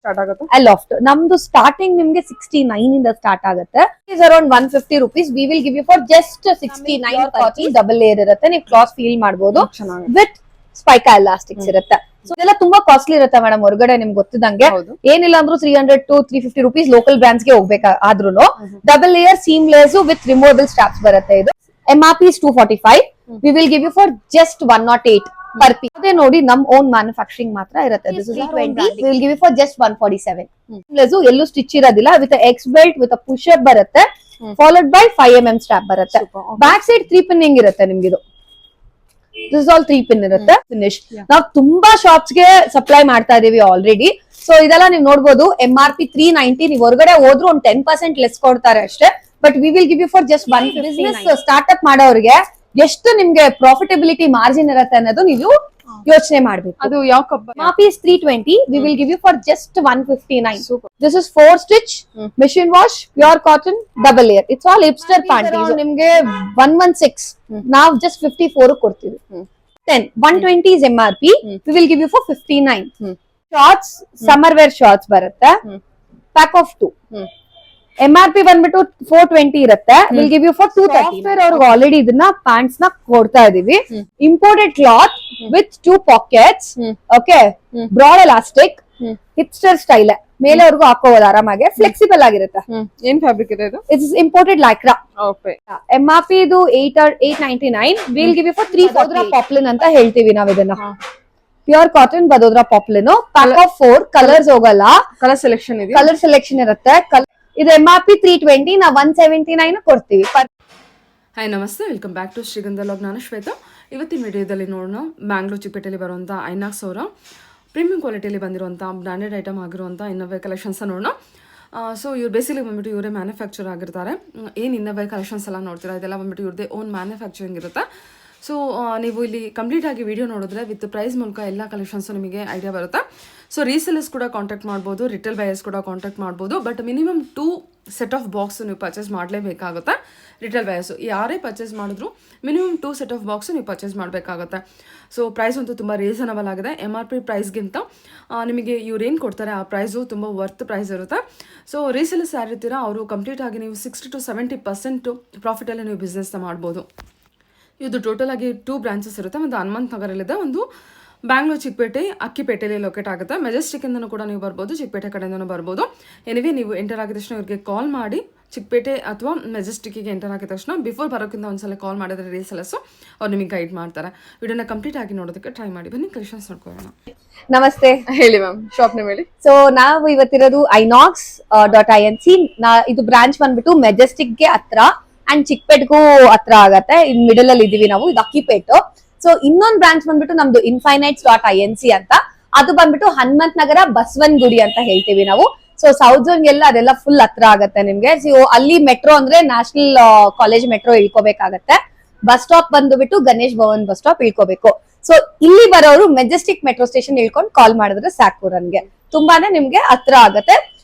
Start ಆಗುತ್ತೆ. ಅಲಾಫ್ಟ್ ನಮ್ದು starting ನಿಮ್ಗೆ 69 ಇಂದ ಸ್ಟಾರ್ಟ್ ಆಗುತ್ತೆ. Is around 150 rupees. We will give you for just 69 cotton double layer ಇರುತ್ತೆ. ನೀವು ಕ್ಲಾತ್ ಫೀಲ್ ಮಾಡಬಹುದು ವಿತ್ ಸ್ಪೈಕಾ ಎಲಾಸ್ಟಿಕ್ಸ್ ಇರುತ್ತೆ. ಸೊ ಇದೆಲ್ಲ ತುಂಬಾ ಕಾಸ್ಟ್ಲಿ ಇರುತ್ತೆ ಮೇಡಮ್. ಹೊರಗಡೆ ನಿಮ್ಗೆ ಗೊತ್ತಿದಂಗೆ ಏನಿಲ್ಲ ಅಂದ್ರೂ 300 to 350 rupees ಲೋಕಲ್ ಬ್ರಾಂಡ್ಸ್ ಗೆ ಹೋಗ್ಬೇಕಾದ್ರೂ double layer seamless with removable straps ಬರುತ್ತೆ. ಇದು MRP is 245. We will give you for just 108 per piece. ಅದೇ ನೋಡಿ ನಮ್ ಓನ್ ಮ್ಯಾನುಫ್ಯಾಕ್ಚರಿಂಗ್ ಮಾತ್ರ ಇರುತ್ತೆ. This is 320. We will give you for just 147. ಎಲ್ಲೂ ಸ್ಟಿಚ್ ಇರೋದಿಲ್ಲ. With X belt with push up ಬರುತ್ತೆ, ಫಾಲೋಡ್ ಬೈ 5mm ಸ್ಟ್ರಾಪ್ ಬರುತ್ತೆ. Back side 3 pinning ಇರುತ್ತೆ ನಿಮ್ಗಿದು. ದಿಸ್ ಆಲ್ 3 ಪಿನ್ ಇರುತ್ತೆ. ಫಿನಿಶ್ ನಾವು ತುಂಬಾ ಶಾಪ್ಸ್ ಗೆ ಸಪ್ಲೈ ಮಾಡ್ತಾ ಇದೀವಿ ಆಲ್ರೆಡಿ. ಸೊ ಇದೆಲ್ಲ ನೀವು ನೋಡಬಹುದು. MRP 390. ನೀವು ಹೊರಗಡೆ ಹೋದ್ರು ಒಂದು 10% ಲೆಸ್ ಕೊಡ್ತಾರೆ ಅಷ್ಟೇ. But we will give you for just 150. Business startup ಮಾಡೋರಿಗೆ ಎಷ್ಟು ನಿಮ್ಗೆ ಪ್ರಾಫಿಟಬಿಲಿಟಿ ಮಾರ್ಜಿನ್ ಇರುತ್ತೆ ಅನ್ನೋದು ನೀವು ಯೋಚನೆ ಮಾಡ್ಬೇಕು. ಅದು ಯಾವ cup? MRP is 320. We will give you for just 159. This is 4 stitch, machine wash, pure cotton, double layer. It's all hipster panties. ನಿಮ್ಗೆ 116. ನಾವು just 54 ಕೊಡ್ತೀವಿ. 10 120 is MRP. We will give you for 59. Shorts, summer wear shorts ಬರುತ್ತೆ. Pack of 2. MRP ಬಂದ್ಬಿಟ್ಟು 420 ಇರುತ್ತೆ. Will give you for 230. ಅವ್ರಿಗೆ already ಇದನ್ನ pants ನ ಕೊಡ್ತಾ ಇದೀವಿ. Imported cloth with 2 pockets. Okay, broad elastic, hipster style. ಮೇಲೆವರೆಗೂ ಹಾಕೋಬಹುದು ಆರಾಮಾಗಿ. ಫ್ಲೆಕ್ಸಿಬಲ್ ಆಗಿರುತ್ತೆ. ಏನ್ ಫ್ಯಾಬ್ರಿಕ್ ಇದೆ ಇದು? It's imported Lycra. Okay. MRP ಇದು 899. Will give you for 340. Poplin ಅಂತ ಹೇಳ್ತೀವಿ ನಾವ್ ಇದನ್ನ. Pure cotton Vadodara poplin. Pack of 4 colours ಹೋಗಲ್ಲ. ಕಲರ್ ಸೆಲೆಕ್ಷನ್ ಇದೆ. ಕಲರ್ ಸೆಲೆಕ್ಷನ್ ಇರುತ್ತೆ. ಇದು MRP 320. ನಾವು 179 ಕೊಡ್ತೀವಿ. ಹಾಯ್ ನಮಸ್ತೆ, ವೆಲ್ಕಮ್ ಬ್ಯಾಕ್ ಟು ಶ್ರೀಗಂಧ ಲಾಗ್. ನಾನು ಶ್ವೇತಾ. ಇವತ್ತಿನ ವಿಡಿಯೋದಲ್ಲಿ ನೋಡೋಣ ಬ್ಯಾಂಗ್ಳೂರ್ ಚಿಕ್ಕಪೇಟೆಯಲ್ಲಿ ಬರುವಂಥ ಐನಾಕ್ಸ್ ಅವರ ಪ್ರೀಮಿಯಂ ಕ್ವಾಲಿಟಿಯಲ್ಲಿ ಬಂದಿರುವಂಥ ಬ್ರಾಂಡೆಡ್ ಐಟಮ್ ಆಗಿರುವಂಥ ಇನ್ನೋವೆ ಕಲೆಕ್ಷನ್ಸ್ ನೋಡೋಣ. ಸೊ ಇವ್ರು ಬೇಸಿಕಲಿ ಬಂದ್ಬಿಟ್ಟು ಇವರೇ ಮ್ಯಾನುಫ್ಯಾಕ್ಚರ್ ಆಗಿರ್ತಾರೆ. ಏನು ಇನ್ನೋವೆ ಕಲೆಕ್ಷನ್ಸ್ ಎಲ್ಲ ನೋಡ್ತೀರಾ ಇದೆಲ್ಲ ಬಂದ್ಬಿಟ್ಟು ಇವ್ರದೇ ಓನ್ ಮ್ಯಾನುಫ್ಯಾಕ್ಚರಿಂಗ್ ಇರುತ್ತೆ. ಸೊ ನೀವು ಇಲ್ಲಿ ಕಂಪ್ಲೀಟ್ ಆಗಿ ವಿಡಿಯೋ ನೋಡಿದ್ರೆ ವಿತ್ ಪ್ರೈಸ್ ಮೂಲಕ ಎಲ್ಲ ಕಲೆಕ್ಷನ್ಸು ನಿಮಗೆ ಐಡಿಯಾ ಬರುತ್ತೆ. ಸೊ ರೀಸೇಲರ್ಸ್ ಕೂಡ ಕಾಂಟ್ಯಾಕ್ಟ್ ಮಾಡ್ಬೋದು, ರಿಟೇಲ್ ಬಯರ್ಸ್ ಕೂಡ ಕಾಂಟ್ಯಾಕ್ಟ್ ಮಾಡ್ಬೋದು. But minimum 2 set of box ನೀವು ಪರ್ಚೇಸ್ ಮಾಡಲೇಬೇಕಾಗುತ್ತೆ. ರಿಟೇಲ್ ಬಯರ್ಸು ಯಾರೇ ಪರ್ಚೇಸ್ ಮಾಡಿದ್ರು ಮಿನಿಮಮ್ 2 ಸೆಟ್ ಆಫ್ ಬಾಕ್ಸು ನೀವು ಪರ್ಚೇಸ್ ಮಾಡಬೇಕಾಗುತ್ತೆ. ಸೊ ಪ್ರೈಸ್ ಅಂತೂ ತುಂಬ ರೀಸನಬಲ್ ಆಗಿದೆ. MRP ಪ್ರೈಸ್ಗಿಂತ ನಿಮಗೆ ಇವ್ರೇನು ಕೊಡ್ತಾರೆ ಆ ಪ್ರೈಸು ತುಂಬ ವರ್ತ್ ಪ್ರೈಸ್ ಇರುತ್ತೆ. ಸೊ ರೀಸೇಲರ್ಸ್ ಯಾರಿರ್ತೀರ ಅವರು ಕಂಪ್ಲೀಟ್ ಆಗಿ ನೀವು 60 to 70% ಪ್ರಾಫಿಟಲ್ಲಿ ನೀವು ಬಿಸ್ನೆಸ್ನ ಮಾಡ್ಬೋದು. ಇದು ಟೋಟಲ್ ಆಗಿ 2 ಬ್ರಾಂಚಸ್ ಇರುತ್ತೆ. ಒಂದು ಹನುಮಂತ ನಗರಲ್ಲಿದೆ, ಒಂದು ಬ್ಯಾಂಗ್ಳೂರ್ ಚಿಕ್ಕಪೇಟೆ ಅಕ್ಕಿಪೇಟೆಯಲ್ಲಿ ಲೊಕೇಟ್ ಆಗುತ್ತೆ. ಮೆಜೆಸ್ಟಿಕ್ಕಿಂದನೂ ಕೂಡ ನೀವು ಬರ್ಬೋದು, ಚಿಕ್ಕಪೇಟೆ ಕಡೆಯಿಂದನೂ ಬರ್ಬೋದು. ಎನಿವೇ ನೀವು ಎಂಟರ್ ಆಗಿದ ತಕ್ಷಣ ಇವ್ರಿಗೆ ಕಾಲ್ ಮಾಡಿ ಚಿಕ್ಕಪೇಟೆ ಅಥವಾ ಮೆಜೆಸ್ಟಿಕ್ಕಿಗೆ ಎಂಟರ್ ಆಗಿದ ತಕ್ಷಣ ಬಿಫೋರ್ ಬರೋಕ್ಕಿಂತ ಒಂದ್ಸಲ ಕಾಲ್ ಮಾಡಿದ್ರೆ ರೀಸೆಲರ್ಸು ಅವ್ರು ನಿಮಗೆ ಗೈಡ್ ಮಾಡ್ತಾರೆ. ವಿಡಿಯೋನ ಕಂಪ್ಲೀಟ್ ಆಗಿ ನೋಡೋದಕ್ಕೆ ಟ್ರೈ ಮಾಡಿ. ಬನ್ನಿ ಕಲೆಕ್ಷನ್ಸ್ ನೋಡ್ಕೊಳ್ಳೋಣ. ನಮಸ್ತೆ. ಹೇಳಿ ಮ್ಯಾಮ್, ಶಾಪ್ ನೇಮ್ ಹೇಳಿ. ಸೊ ನಾವು ಇವತ್ತಿರೋದು inox.inc. ಇದು ಬ್ರಾಂಚ್ ಬಂದ್ಬಿಟ್ಟು ಮೆಜೆಸ್ಟಿಕ್ಗೆ ಹತ್ರ ಅಂಡ್ ಚಿಕ್ಕಪೇಟ್ಗೂ ಹತ್ರ ಆಗತ್ತೆ. ಇನ್ ಮಿಡಲ್ ಅಲ್ಲಿ ಇದೀವಿ ನಾವು. ಇದು ಅಕ್ಕಿಪೇಟು. ಸೊ ಇನ್ನೊಂದು ಬ್ರಾಂಚ್ ಬಂದ್ಬಿಟ್ಟು ನಮ್ದು infinites.inc ಅಂತ. ಅದು ಬಂದ್ಬಿಟ್ಟು ಹನುಮಂತ ನಗರ ಬಸವನಗುಡಿ ಅಂತ ಹೇಳ್ತೀವಿ ನಾವು. ಸೊ ಸೌತ್ ಝೋನ್ ಎಲ್ಲ ಅದೆಲ್ಲ ಫುಲ್ ಹತ್ರ ಆಗತ್ತೆ ನಿಮ್ಗೆ. ಸೊ ಅಲ್ಲಿ ಮೆಟ್ರೋ ಅಂದ್ರೆ ನ್ಯಾಷನಲ್ ಕಾಲೇಜ್ ಮೆಟ್ರೋ ಇಳ್ಕೋಬೇಕಾಗತ್ತೆ. ಬಸ್ ಸ್ಟಾಪ್ ಬಂದ್ಬಿಟ್ಟು ಗಣೇಶ್ ಭವನ್ ಬಸ್ ಸ್ಟಾಪ್ ಇಳ್ಕೋಬೇಕು. ಸೊ ಇಲ್ಲಿ ಬರೋರು ಮೆಜೆಸ್ಟಿಕ್ ಮೆಟ್ರೋ ಸ್ಟೇಷನ್ ಇಳ್ಕೊಂಡು ಕಾಲ್ ಮಾಡಿದ್ರೆ ಸಾಕು. ನನ್ಗೆ ತುಂಬಾನೇ ನಿಮ್ಗೆ ಹತ್ರ ಆಗತ್ತೆ.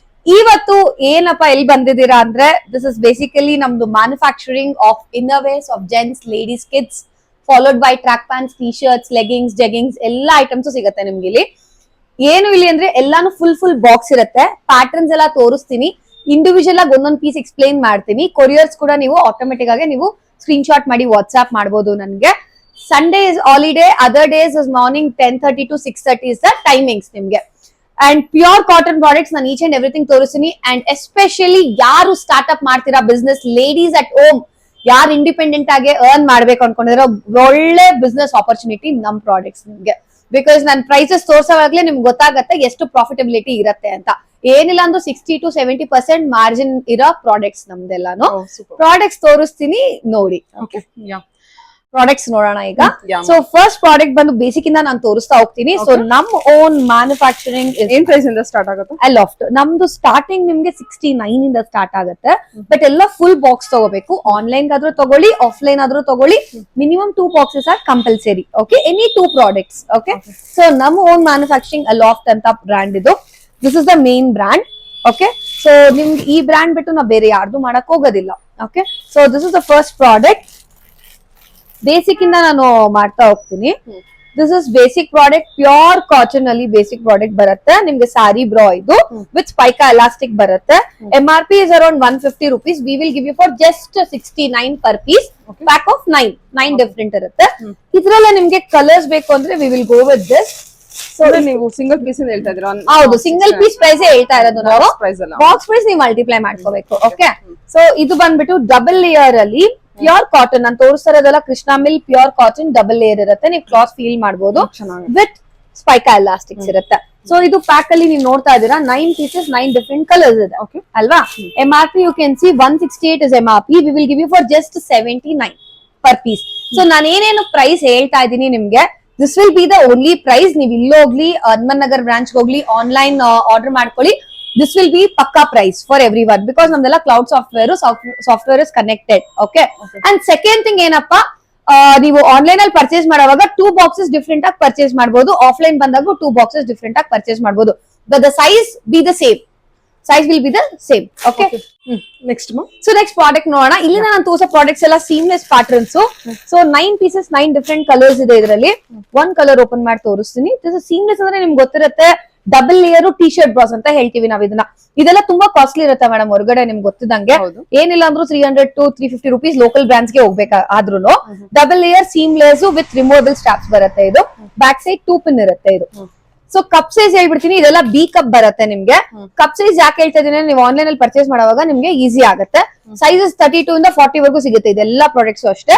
ಇವತ್ತು ಏನಪ್ಪಾ ಎಲ್ಲಿ ಬಂದಿದ್ದೀರಾ ಅಂದ್ರೆ ದಿಸ್ ಇಸ್ ಬೇಸಿಕಲಿ ನಮ್ದು manufacturing of innerwears of gents, ladies, kids, followed by track pants, T shirts, leggings, jeggings ಎಲ್ಲ ಐಟಮ್ಸ್ ಸಿಗುತ್ತೆ ನಿಮ್ಗೆ ಇಲ್ಲಿ. ಏನು ಇಲ್ಲಿ ಅಂದ್ರೆ ಎಲ್ಲಾನು ಫುಲ್ ಬಾಕ್ಸ್ ಇರುತ್ತೆ. ಪ್ಯಾಟರ್ನ್ಸ್ ಎಲ್ಲ ತೋರಿಸ್ತೀನಿ. ಇಂಡಿವಿಜುವಲ್ ಆಗಿ ಒಂದೊಂದು ಪೀಸ್ ಎಕ್ಸ್ಪ್ಲೈನ್ ಮಾಡ್ತೀನಿ. ಕೊರಿಯರ್ಸ್ ಕೂಡ ನೀವು ಆಟೋಮೆಟಿಕ್ ಆಗಿ ನೀವು ಸ್ಕ್ರೀನ್ ಶಾಟ್ ಮಾಡಿ ವಾಟ್ಸ್ಆಪ್ ಮಾಡಬಹುದು ನನ್ಗೆ. Sunday is holiday. Other days is morning 10:30 to 6:30 is the timings ನಿಮ್ಗೆ. ಅಂಡ್ ಪ್ಯೂರ್ ಕಾಟನ್ ಪ್ರಾಡಕ್ಟ್ಸ್ ನಾನು ಈಚ್ ಅಂಡ್ ಎವ್ರಿಥಿಂಗ್ ತೋರಿಸ್ತೀನಿ. ಅಂಡ್ ಎಸ್ಪೆಷಲಿ ಯಾರು ಸ್ಟಾರ್ಟ್ಅಪ್ ಮಾಡ್ತೀರಾ ಬಿಸ್ನೆಸ್, ಲೇಡೀಸ್ ಅಟ್ ಹೋಮ್, ಯಾರು ಇಂಡಿಪೆಂಡೆಂಟ್ ಆಗಿ ಅರ್ನ್ ಮಾಡ್ಬೇಕು ಅನ್ಕೊಂಡಿದ್ರೆ ಒಳ್ಳೆ ಬಿಸ್ನೆಸ್ ಆಪರ್ಚುನಿಟಿ ನಮ್ ಪ್ರಾಡಕ್ಟ್ಸ್ ನಿಮ್ಗೆ. ಬಿಕಾಸ್ ನಾನು ಪ್ರೈಸಸ್ ತೋರ್ಸೋವಾಗ್ಲೇ ನಿಮ್ಗೆ ಗೊತ್ತಾಗತ್ತೆ ಎಷ್ಟು ಪ್ರಾಫಿಟಬಿಲಿಟಿ ಇರತ್ತೆ ಅಂತ. ಏನಿಲ್ಲ ಅಂದ್ರೆ 60 to 70% ಮಾರ್ಜಿನ್ ಇರೋ ಪ್ರಾಡಕ್ಟ್ಸ್ ನಮ್ದೆಲ್ಲಾನು. ಪ್ರಾಡಕ್ಟ್ಸ್ ತೋರಿಸ್ತೀನಿ ನೋಡಿ. ಓಕೆ, ಪ್ರಾಡಕ್ಟ್ಸ್ ನೋಡೋಣ ಈಗ. ಸೊ ಫಸ್ಟ್ ಪ್ರಾಡಕ್ಟ್ ಬಂದು ಬೇಸಿಕ್ ಇಂದ ನಾನು ತೋರಿಸ್ತಾ ಹೋಗ್ತೀನಿ. ಸೊ ನಮ್ ಓನ್ ಮ್ಯಾನುಫ್ಯಾಕ್ಚರಿಂಗ್ ಏನ್ ಪ್ರೈಸ್ ಇಂದ ಸ್ಟಾರ್ಟ್ ಆಗುತ್ತೆ? ಅಲಾಫ್ಟ್ ನಮ್ದು ಸ್ಟಾರ್ಟಿಂಗ್ ನಿಮ್ಗೆ 69 ಇಂದ ಸ್ಟಾರ್ಟ್ ಆಗುತ್ತೆ. ಬಟ್ ಎಲ್ಲ ಫುಲ್ ಬಾಕ್ಸ್ ತಗೋಬೇಕು. ಆನ್ಲೈನ್ ಆದ್ರೂ ತಗೊಳ್ಳಿ, ಆಫ್ಲೈನ್ ಆದ್ರೂ ತಗೊಳ್ಳಿ. Minimum 2 boxes are compulsory. Okay, any 2 products. Okay, so ನಮ್ ಓನ್ ಮ್ಯಾನುಫ್ಯಾಕ್ಚರಿಂಗ್ ಅಲಾಫ್ಟ್ ಅಂತ ಬ್ರ್ಯಾಂಡ್ ಇದು. This is the main brand. Okay, so ನಿಮ್ಗೆ ಈ ಬ್ರ್ಯಾಂಡ್ ಬಿಟ್ಟು ನಾವು ಬೇರೆ ಯಾರ್ದು ಮಾಡಕ್ ಹೋಗೋದಿಲ್ಲ. Okay, so this is the first product. Basic ಇಂದ ನಾನು ಮಾಡ್ತಾ ಹೋಗ್ತೀನಿ. This is basic product, pure cotton ಅಲ್ಲಿ ಬೇಸಿಕ್ ಪ್ರಾಡಕ್ಟ್ ಬರುತ್ತೆ ನಿಮ್ಗೆ. ಸ್ಯಾರಿ ಬ್ರಾ ಇದು ವಿತ್ ಸ್ಪೈಕಾ ಎಲಾಸ್ಟಿಕ್ ಬರುತ್ತೆ. MRP is around 150 rupees. We will give you for just 69 per piece. Pack of 9 different ಇರುತ್ತೆ. ಇದ್ರಲ್ಲೇ ನಿಮ್ಗೆ ಕಲರ್ಸ್ ಬೇಕು ಅಂದ್ರೆ we will go with this. So ನೀವು ಸಿಂಗಲ್ ಪೀಸ್ ಹೇಳ್ತಾ ಇದ್ದೀರಾ? ಹೌದು, ಸಿಂಗಲ್ ಪೀಸ್ ಪ್ರೈಸ್ ಹೇಳ್ತಾ ಇರೋದು ನಾವು. ಪ್ರೈಸ್ ಅಲ್ಲ, ಬಾಕ್ಸ್ ಪ್ರೈಸ್ ನೀವು ಮಲ್ಟಿಪ್ಲೈ ಮಾಡ್ಕೋಬೇಕು. ಓಕೆ, ಸೊ ಇದು ಬಂದ್ಬಿಟ್ಟು ಡಬಲ್ ಲೇಯರ್ ಅಲ್ಲಿ ಪ್ಯೂರ್ ಕಾಟನ್. ನಾನು ತೋರಿಸ್ತಾ ಇರೋದೆಲ್ಲ Krishna mill pure cotton double layer ಇರುತ್ತೆ. ನೀವು ಕ್ಲಾತ್ ಫೀಲ್ ಮಾಡಬಹುದು ವಿತ್ ಸ್ಪೈಕಾ ಎಲಾಸ್ಟಿಕ್ಸ್ ಇರುತ್ತೆ. ಸೊ ಇದು ಪ್ಯಾಕ್ ಅಲ್ಲಿ ನೀವು ನೋಡ್ತಾ ಇದ್ದೀರಾ 9 ಪೀಸಸ್ 9 ಡಿಫರೆಂಟ್ ಕಲರ್ಸ್ ಇದೆ ಅಲ್ವಾ. MRP you can see 168 is MRP. We will give you for just 79 per piece. So ನಾನು ಏನೇನು ಪ್ರೈಸ್ ಹೇಳ್ತಾ ಇದ್ದೀನಿ ನಿಮ್ಗೆ, this will be the only price. ನೀವು ಇಲ್ಲೋಗ್ಲಿ ಹನುಮನ್ ನಗರ್ ಬ್ರಾಂಚ್ ಹೋಗ್ಲಿ ಆನ್ಲೈನ್ ಆರ್ಡರ್ ಮಾಡ್ಕೊಳ್ಳಿ, ದಿಸ್ ವಿಲ್ ಬಿ ಪಕ್ಕಾ price for every one because ನಮ್ದೆಲ್ಲ cloud software is connected. Okay, and second thing ಏನಪ್ಪಾ, ನೀವು ಆನ್ಲೈನ್ ಅಲ್ಲಿ ಪರ್ಚೇಸ್ ಮಾಡುವಾಗ 2 ಬಾಕ್ಸಸ್ ಡಿಫ್ರೆಂಟ್ ಆಗಿ ಪರ್ಚೇಸ್ ಮಾಡಬಹುದು. ಆಫ್ಲೈನ್ ಬಂದಾಗ 2 ಬಾಕ್ಸಸ್ ಡಿಫ್ರೆಂಟ್ ಆಗಿ ಪರ್ಚೇಸ್ ಮಾಡಬಹುದು. The size be the same, size will be the same. Okay, next so next product ನೋಡೋಣ. ಇಲ್ಲಿ ನಾನು ತೋರಿಸೋ ಪ್ರಾಡಕ್ಟ್ಸ್ ಎಲ್ಲ seamless patterns. So 9 pieces 9 different colours ಇದೆ ಇದರಲ್ಲಿ. ಒಂದ್ ಕಲರ್ ಓಪನ್ ಮಾಡಿ ತೋರಿಸ್ತೀನಿ. ಸೀಮ್ಲೆಸ್ ಅಂದ್ರೆ ನಿಮ್ಗೆ ಗೊತ್ತಿರುತ್ತೆ, double layer T shirt brass ಅಂತ ಹೇಳ್ತೀವಿ ನಾವ್ ಇದನ್ನ. ಇದೆಲ್ಲ ತುಂಬಾ ಕಾಸ್ಟ್ಲಿ ಇರುತ್ತೆ ಮೇಡಮ್ ಹೊರಗಡೆ, ನಿಮ್ಗೆ ಗೊತ್ತಿದಂಗೆ. ಏನಿಲ್ಲ ಅಂದ್ರೂ 300 to 350 rupees ಲೋಕಲ್ ಬ್ರಾಂಡ್ಸ್ ಗೆ ಹೋಗ್ಬೇಕಾದ್ರೂ double layer seamless with removable straps ಬರುತ್ತೆ. ಇದು ಬ್ಯಾಕ್ ಸೈಡ್ 2 ಪಿನ್ ಇರುತ್ತೆ ಇದು. ಸೊ ಕಪ್ ಸೈಜ್ ಹೇಳ್ಬಿಡ್ತೀನಿ, ಇದೆಲ್ಲ ಬಿ ಕಪ್ ಬರುತ್ತೆ ನಿಮ್ಗೆ. ಕಪ್ ಸೈಜ್ ಯಾಕೆ ಹೇಳ್ತಾ ಇದೀನಿ, ನೀವು ಆನ್ಲೈನ್ ಅಲ್ಲಿ ಪರ್ಚೇಸ್ ಮಾಡುವಾಗ ನಿಮ್ಗೆ ಈಸಿ ಆಗುತ್ತೆ. ಸೈಜಸ್ 32 ಇಂದ 40 ವರೆಗೂ ಸಿಗುತ್ತೆ ಇದೆಲ್ಲ ಪ್ರಾಡಕ್ಟ್ಸ್ ಅಷ್ಟೇ.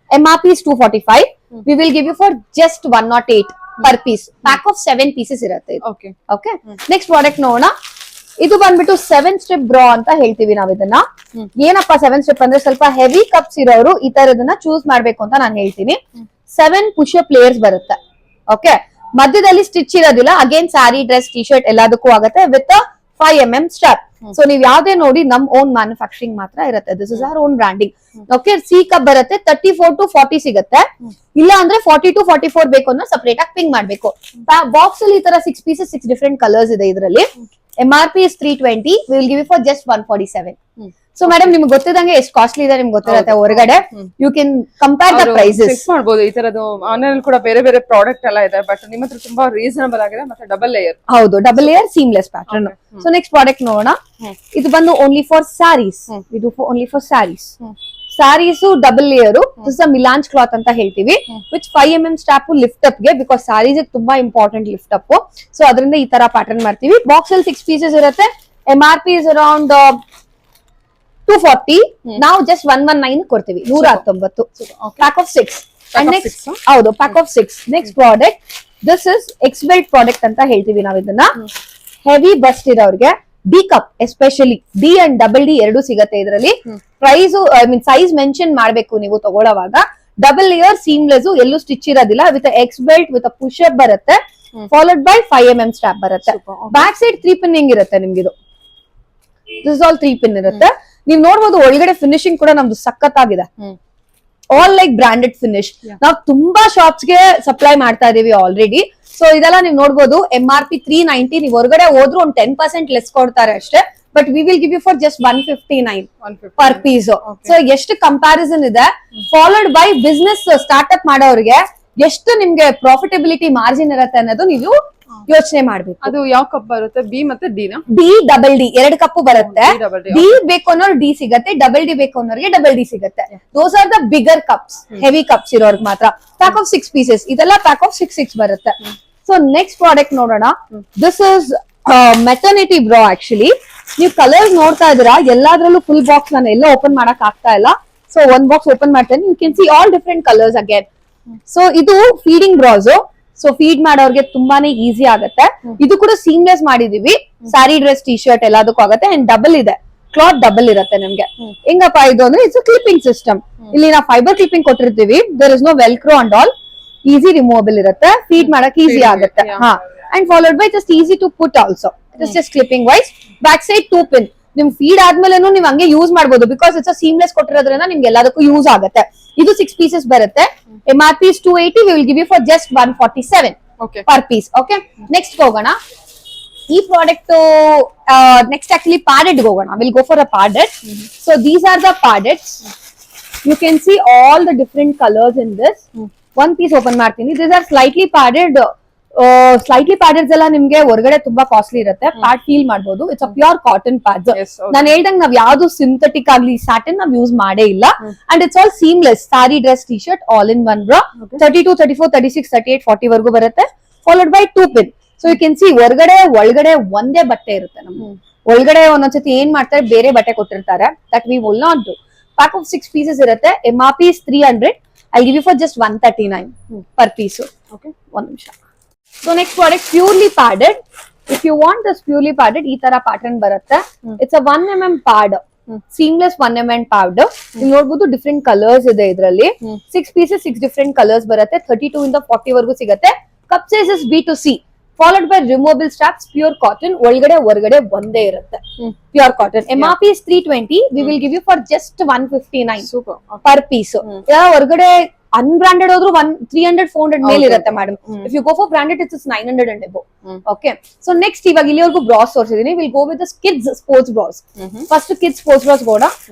MRP is 245. We will give you for just 108 per piece. Pack of 7 pieces ಇರುತ್ತೆ ಇದು. ಓಕೆ, ನೆಕ್ಸ್ಟ್ ಪ್ರಾಡಕ್ಟ್ ನೋಡೋಣ. ಇದು ಬಂದ್ಬಿಟ್ಟು 7 ಸ್ಟ್ರಿಪ್ ಬ್ರಾ ಅಂತ ಹೇಳ್ತೀವಿ ನಾವ್ ಇದನ್ನ. ಏನಪ್ಪಾ 7 ಸ್ಟ್ರಿಪ್ ಅಂದ್ರೆ, ಸ್ವಲ್ಪ ಹೆವಿ ಕಪ್ಸ್ ಇರೋರು ಈ ತರದನ್ನ ಚೂಸ್ ಮಾಡ್ಬೇಕು ಅಂತ ನಾನು ಹೇಳ್ತೀನಿ. 7 ಪುಷಪ್ ಲೇಯರ್ಸ್ ಬರುತ್ತೆ. ಓಕೆ, ಮಧ್ಯದಲ್ಲಿ ಸ್ಟಿಚ್ ಇರೋದಿಲ್ಲ. Again sari, dress, T shirt ಎಲ್ಲದಕ್ಕೂ ಆಗುತ್ತೆ ವಿತ್ 5mm ಸ್ಟ್ರಾಪ್. ಸೊ ನೀವ್ ಯಾವ್ದೇ ನೋಡಿ ನಮ್ ಓನ್ ಮ್ಯಾನುಫ್ಯಾಕ್ಚರಿಂಗ್ ಮಾತ್ರ ಇರುತ್ತೆ. This is our own branding. Okay, C cup ಬರುತ್ತೆ 34 to 40 ಸಿಗುತ್ತೆ. ಇಲ್ಲ ಅಂದ್ರೆ 40 to 44 ಬೇಕು ಅಂದ್ರೆ ಸಪರೇಟ್ ಆಗಿ ಪಿಂಗ್ ಮಾಡ್ಬೇಕು. ಬಾಕ್ಸ್ ಅಲ್ಲಿ ಈ ತರ 6 ಪೀಸಸ್ 6 ಡಿಫರೆಂಟ್ ಕಲರ್ಸ್ ಇದೆ ಇದರಲ್ಲಿ. MRP is 320. We will give you for just 147. So madam ನಿಮ್ಗೆ ಗೊತ್ತಿದಂಗೆ ಎಷ್ಟು ಕಾಸ್ಟ್ಲಿ ಇದೆ ನಿಮ್ಗೆ ಗೊತ್ತಿರುತ್ತೆ ಹೊರಗಡೆ. You can compare the prices. Check ಮಾಡಬಹುದು. ಈ ತರದ್ದು ಆನ್ಲೈನ್ ಕೂಡ ಬೇರೆ ಬೇರೆ ಪ್ರಾಡಕ್ಟ್ ಎಲ್ಲ ಇದೆ, ಬಟ್ ನಿಮ್ಮ ಹತ್ರ ತುಂಬಾ ರೀಸನಬಲ್ ಆಗಿದೆ ಮತ್ತೆ ಡಬಲ್ ಲೇಯರ್. ಹೌದು, double layer seamless pattern. So next product ನೋಡೋಣ. ಇದು ಬಂದು ಓನ್ಲಿ ಫಾರ್ ಸ್ಯಾರೀಸ್. ಇದು only for sarees. Sarees double layer. This is melange cloth ಅಂತ ಹೇಳ್ತೀವಿ with 5mm strap lift up ಗೆ, ಬಿಕಾಸ್ ಸ್ಯಾರೀಸ್ ತುಂಬಾ ಇಂಪಾರ್ಟೆಂಟ್ ಲಿಫ್ಟ್ ಅಪ್. ಸೊ ಅದರಿಂದ ಈ ತರ ಪ್ಯಾಟರ್ನ್ ಮಾಡ್ತೀವಿ. ಬಾಕ್ಸ್ ಅಲ್ಲಿ 6 ಪೀಸಸ್ ಇರುತ್ತೆ. MRP is around 240. ನಾವು ಜಸ್ಟ್ 119 ಕೊಡ್ತೀವಿ, 119. Pack of 6. ಅಂಡ್ ನೆಕ್ಸ್ಟ್ ಹೌದು, pack of 6. Next product, this is X belt product ಅಂತ ಹೇಳ್ತೀವಿ ನಾವು ಇದನ್ನ. ಹೆವಿ ಬಸ್ಟ್ ಇರೋರ್ಗೆ D cup, especially D and double D ಎರಡು ಸಿಗತ್ತೆ ಇದರಲ್ಲಿ. ಪ್ರೈಸ್ ಸೈಜ್ ಮೆನ್ಷನ್ ಮಾಡ್ಬೇಕು ನೀವು ತಗೊಳ್ಳೋವಾಗ. ಡಬಲ್ ಲೇಯರ್ ಸೀಮ್ಲೆಸ್, ಎಲ್ಲೂ ಸ್ಟಿಚ್ ಇರೋದಿಲ್ಲ, with X belt with push up ಬರುತ್ತೆ, ಫಾಲೋಡ್ ಬೈ 5mm ಸ್ಟ್ರಾಪ್ ಬರುತ್ತೆ. ಬ್ಯಾಕ್ ಸೈಡ್ 3 ಪಿನ್ನಿಂಗ್ ಇರುತ್ತೆ ನಿಮ್ಗಿದು. ದಿಸ್ ಇಸ್ ಆಲ್ 3 ಪಿನ್ ಇರುತ್ತೆ. ನೀವ್ ನೋಡ್ಬೋದು ಒಳಗಡೆ ಫಿನಿಶಿಂಗ್ ಕೂಡ ನಮ್ದು ಸಖತ್ತಾಗಿದೆ. All like branded finish. ನಾವು ತುಂಬಾ ಶಾಪ್ಸ್ ಗೆ ಸಪ್ಲೈ ಮಾಡ್ತಾ ಇದೀವಿ ಆಲ್ರೆಡಿ. ಸೊ ಇದೆಲ್ಲ ನೀವು ನೋಡ್ಬೋದು. MRP 390. ನೀವು ಹೊರಗಡೆ ಹೋದ್ರು ಒಂದು 10% ಲೆಸ್ ಕೊಡ್ತಾರೆ ಅಷ್ಟೇ. But we will give you for just 159 per piece. So ಎಷ್ಟು ಕಂಪ್ಯಾರಿಸನ್ ಇದೆ. ಫಾಲೋಡ್ ಬೈ ಬಿಸ್ನೆಸ್ ಸ್ಟಾರ್ಟ್ಅಪ್ ಮಾಡೋರಿಗೆ ಎಷ್ಟು ನಿಮ್ಗೆ ಪ್ರಾಫಿಟಬಿಲಿಟಿ ಮಾರ್ಜಿನ್ ಇರುತ್ತೆ ಅನ್ನೋದು ನೀವು ಯೋಚನೆ ಮಾಡ್ಬೇಕು. ಅದು ಯಾವ ಕಪ್ ಬರುತ್ತೆ? ಬಿ ಮತ್ತೆ ಡಿ ನ? ಡಿ ಡಬಲ್ ಡಿ 2 ಕಪ್ ಬರುತ್ತೆ. ಡಿ ಬೇಕು ಅನ್ನೋರು ಡಿ ಸಿಗತ್ತೆ, ಡಬಲ್ ಡಿ ಬೇಕು ಅನ್ನೋರಿಗೆ ಡಬಲ್ ಡಿ ಸಿಗತ್ತೆ. Those are the bigger cups, heavy cups ಇರೋರ್ಗೆ ಮಾತ್ರ. Pack of 6 pieces. ಇದೆಲ್ಲ ಪ್ಯಾಕ್ ಆಫ್ 6 ಬರುತ್ತೆ. ಸೊ ನೆಕ್ಸ್ಟ್ ಪ್ರಾಡಕ್ಟ್ ನೋಡೋಣ. This is maternity bra. Actually ನೀವು ಕಲರ್ಸ್ ನೋಡ್ತಾ ಇದೀರಾ, ಎಲ್ಲಾದ್ರಲ್ಲೂ ಫುಲ್ ಬಾಕ್ಸ್ ನಾನು ಎಲ್ಲ ಓಪನ್ ಮಾಡಕ್ ಆಗ್ತಾ ಇಲ್ಲ. ಸೊ ಒಂದ್ ಬಾಕ್ಸ್ ಓಪನ್ ಮಾಡ್ತೇನೆ. You can see all different colours again. So ಇದು ಫೀಡಿಂಗ್ ಬ್ರಾಸ್. ಸೊ ಫೀಡ್ ಮಾಡೋರ್ಗೆ ತುಂಬಾನೇ ಈಸಿ ಆಗುತ್ತೆ. ಇದು ಕೂಡ ಸೀಮ್ಲೆಸ್ ಮಾಡಿದೀವಿ. ಸ್ಯಾರಿ, ಡ್ರೆಸ್, ಟಿ ಶರ್ಟ್ ಎಲ್ಲದಕ್ಕೂ ಆಗುತ್ತೆ. ಅಂಡ್ ಡಬಲ್ ಇದೆ, ಕ್ಲಾತ್ ಡಬಲ್ ಇರುತ್ತೆ ನಿಮ್ಗೆ. ಹೆಂಗಪ್ಪ ಇದು ಅಂದ್ರೆ, ಇಟ್ಸ್ ಕ್ಲಿಪಿಂಗ್ ಸಿಸ್ಟಮ್. ಇಲ್ಲಿ ನಾವು ಫೈಬರ್ ಕ್ಲಿಪಿಂಗ್ ಕೊಟ್ಟಿರ್ತೀವಿ. There is no Velcro and all. Easy removable ಇರುತ್ತೆ. ಫೀಡ್ ಮಾಡಕ್ ಈಸಿ ಆಗುತ್ತೆ. ಹಾ, and followed by just easy to put also. Just clipping wise. Back side 2 pin. ನಿಮ್ ಫೀಡ್ ಆದ್ಮೇಲೆನು ನೀವು ಹಂಗೆ ಯೂಸ್ ಮಾಡ್ಬೋದು, ಬಿಕಾಸ್ ಇಟ್ಸ್ ಸೀಮ್ಲೆಸ್ ಕೊಟ್ಟಿರೋದ್ರಿಂದ ನಿಮ್ಗೆ ಎಲ್ಲದಕ್ಕೂ ಯೂಸ್ ಆಗುತ್ತೆ. ಇದು 6 ಪೀಸಸ್ ಬರುತ್ತೆ. MRP is 280. We will give you for just 147 per piece. Okay, next ಹೋಗೋಣ. ಈ ಪ್ರಾಡಕ್ಟ್ ನೆಕ್ಸ್ಟ್ ಆಕ್ಚುಲಿ ಪಾಡೆಡ್ ಹೋಗೋಣ. Will go for a padded. So these are the paddeds. You can see all the different colors in this. ಒಂದ್ piece open ಮಾಡ್ತೀನಿ. This are slightly padded ಎಲ್ಲ ನಿಮ್ಗೆ ಹೊರಗಡೆ ತುಂಬಾ costly ಇರುತ್ತೆ. ಪ್ಯಾಡ್ ಫೀಲ್ ಮಾಡಬಹುದು. It's a pure cotton pads. ನಾನು ಹೇಳ್ದಂಗ್ ನಾವ್ ಯಾವ್ದು ಸಿಂಥೆಟಿಕ್ ಆಗ್ಲಿ ಸ್ಯಾಟಿನ್ ನಾವ್ ಯೂಸ್ ಮಾಡೇ ಇಲ್ಲ. And it's all seamless sari dress T shirt all in one bra. 32, 34, 36, 38, 40 ವರ್ಗೂ ಬರುತ್ತೆ. Followed by 2 pin. So you can see ಒಳಗಡೆ ಒಂದೇ ಬಟ್ಟೆ ಇರುತ್ತೆ ನಮ್ಗೆ. ಒಳಗಡೆ ಒಂದೊಂದ್ಸತಿ ಏನ್ ಮಾಡ್ತಾರೆ, ಬೇರೆ ಬಟ್ಟೆ ಕೊಟ್ಟಿರ್ತಾರೆ. That we will not do. Pack of 6 pieces ಇರುತ್ತೆ. MRP is 300. I'll give you for just 139 per piece. Okay, one ನಿಮಿಷ. So next product, purely padded. If you want this purely padded, ಈ ತರ ಪ್ಯಾಟರ್ನ್ ಬರುತ್ತೆ. It's a 1mm pad. Seamless 1mm pad. ನೀವು ನೋಡಬಹುದು different colours ಇದೆ ಇದರಲ್ಲಿ. 6 pieces 6 different colours ಬರುತ್ತೆ. 32 ಇಂದ 40 ವರ್ಗೂ ಸಿಗುತ್ತೆ. Cup size is B2C. Followed by removable straps, pure cotton. ಹೊರಗಡೆ ಒಂದೇ ಇರುತ್ತೆ. Pure cotton. MRP is 320. We will give you for just 159 Super. per piece. ಹೊರಗಡೆ ಅನ್ಬ್ರಾಂಡೆಡ್ ಹೋದ್ರು 300, 400 ಮೇಲೆ ಇರುತ್ತೆ madam. If you go for branded it's 900 and above. Okay, so next ಇವಾಗ ಇಲ್ಲಿವರೆಗೂ bras ತೋರಿಸಿದೀನಿ. Will go with kids sports bras. First kids sports bras ಕೂಡ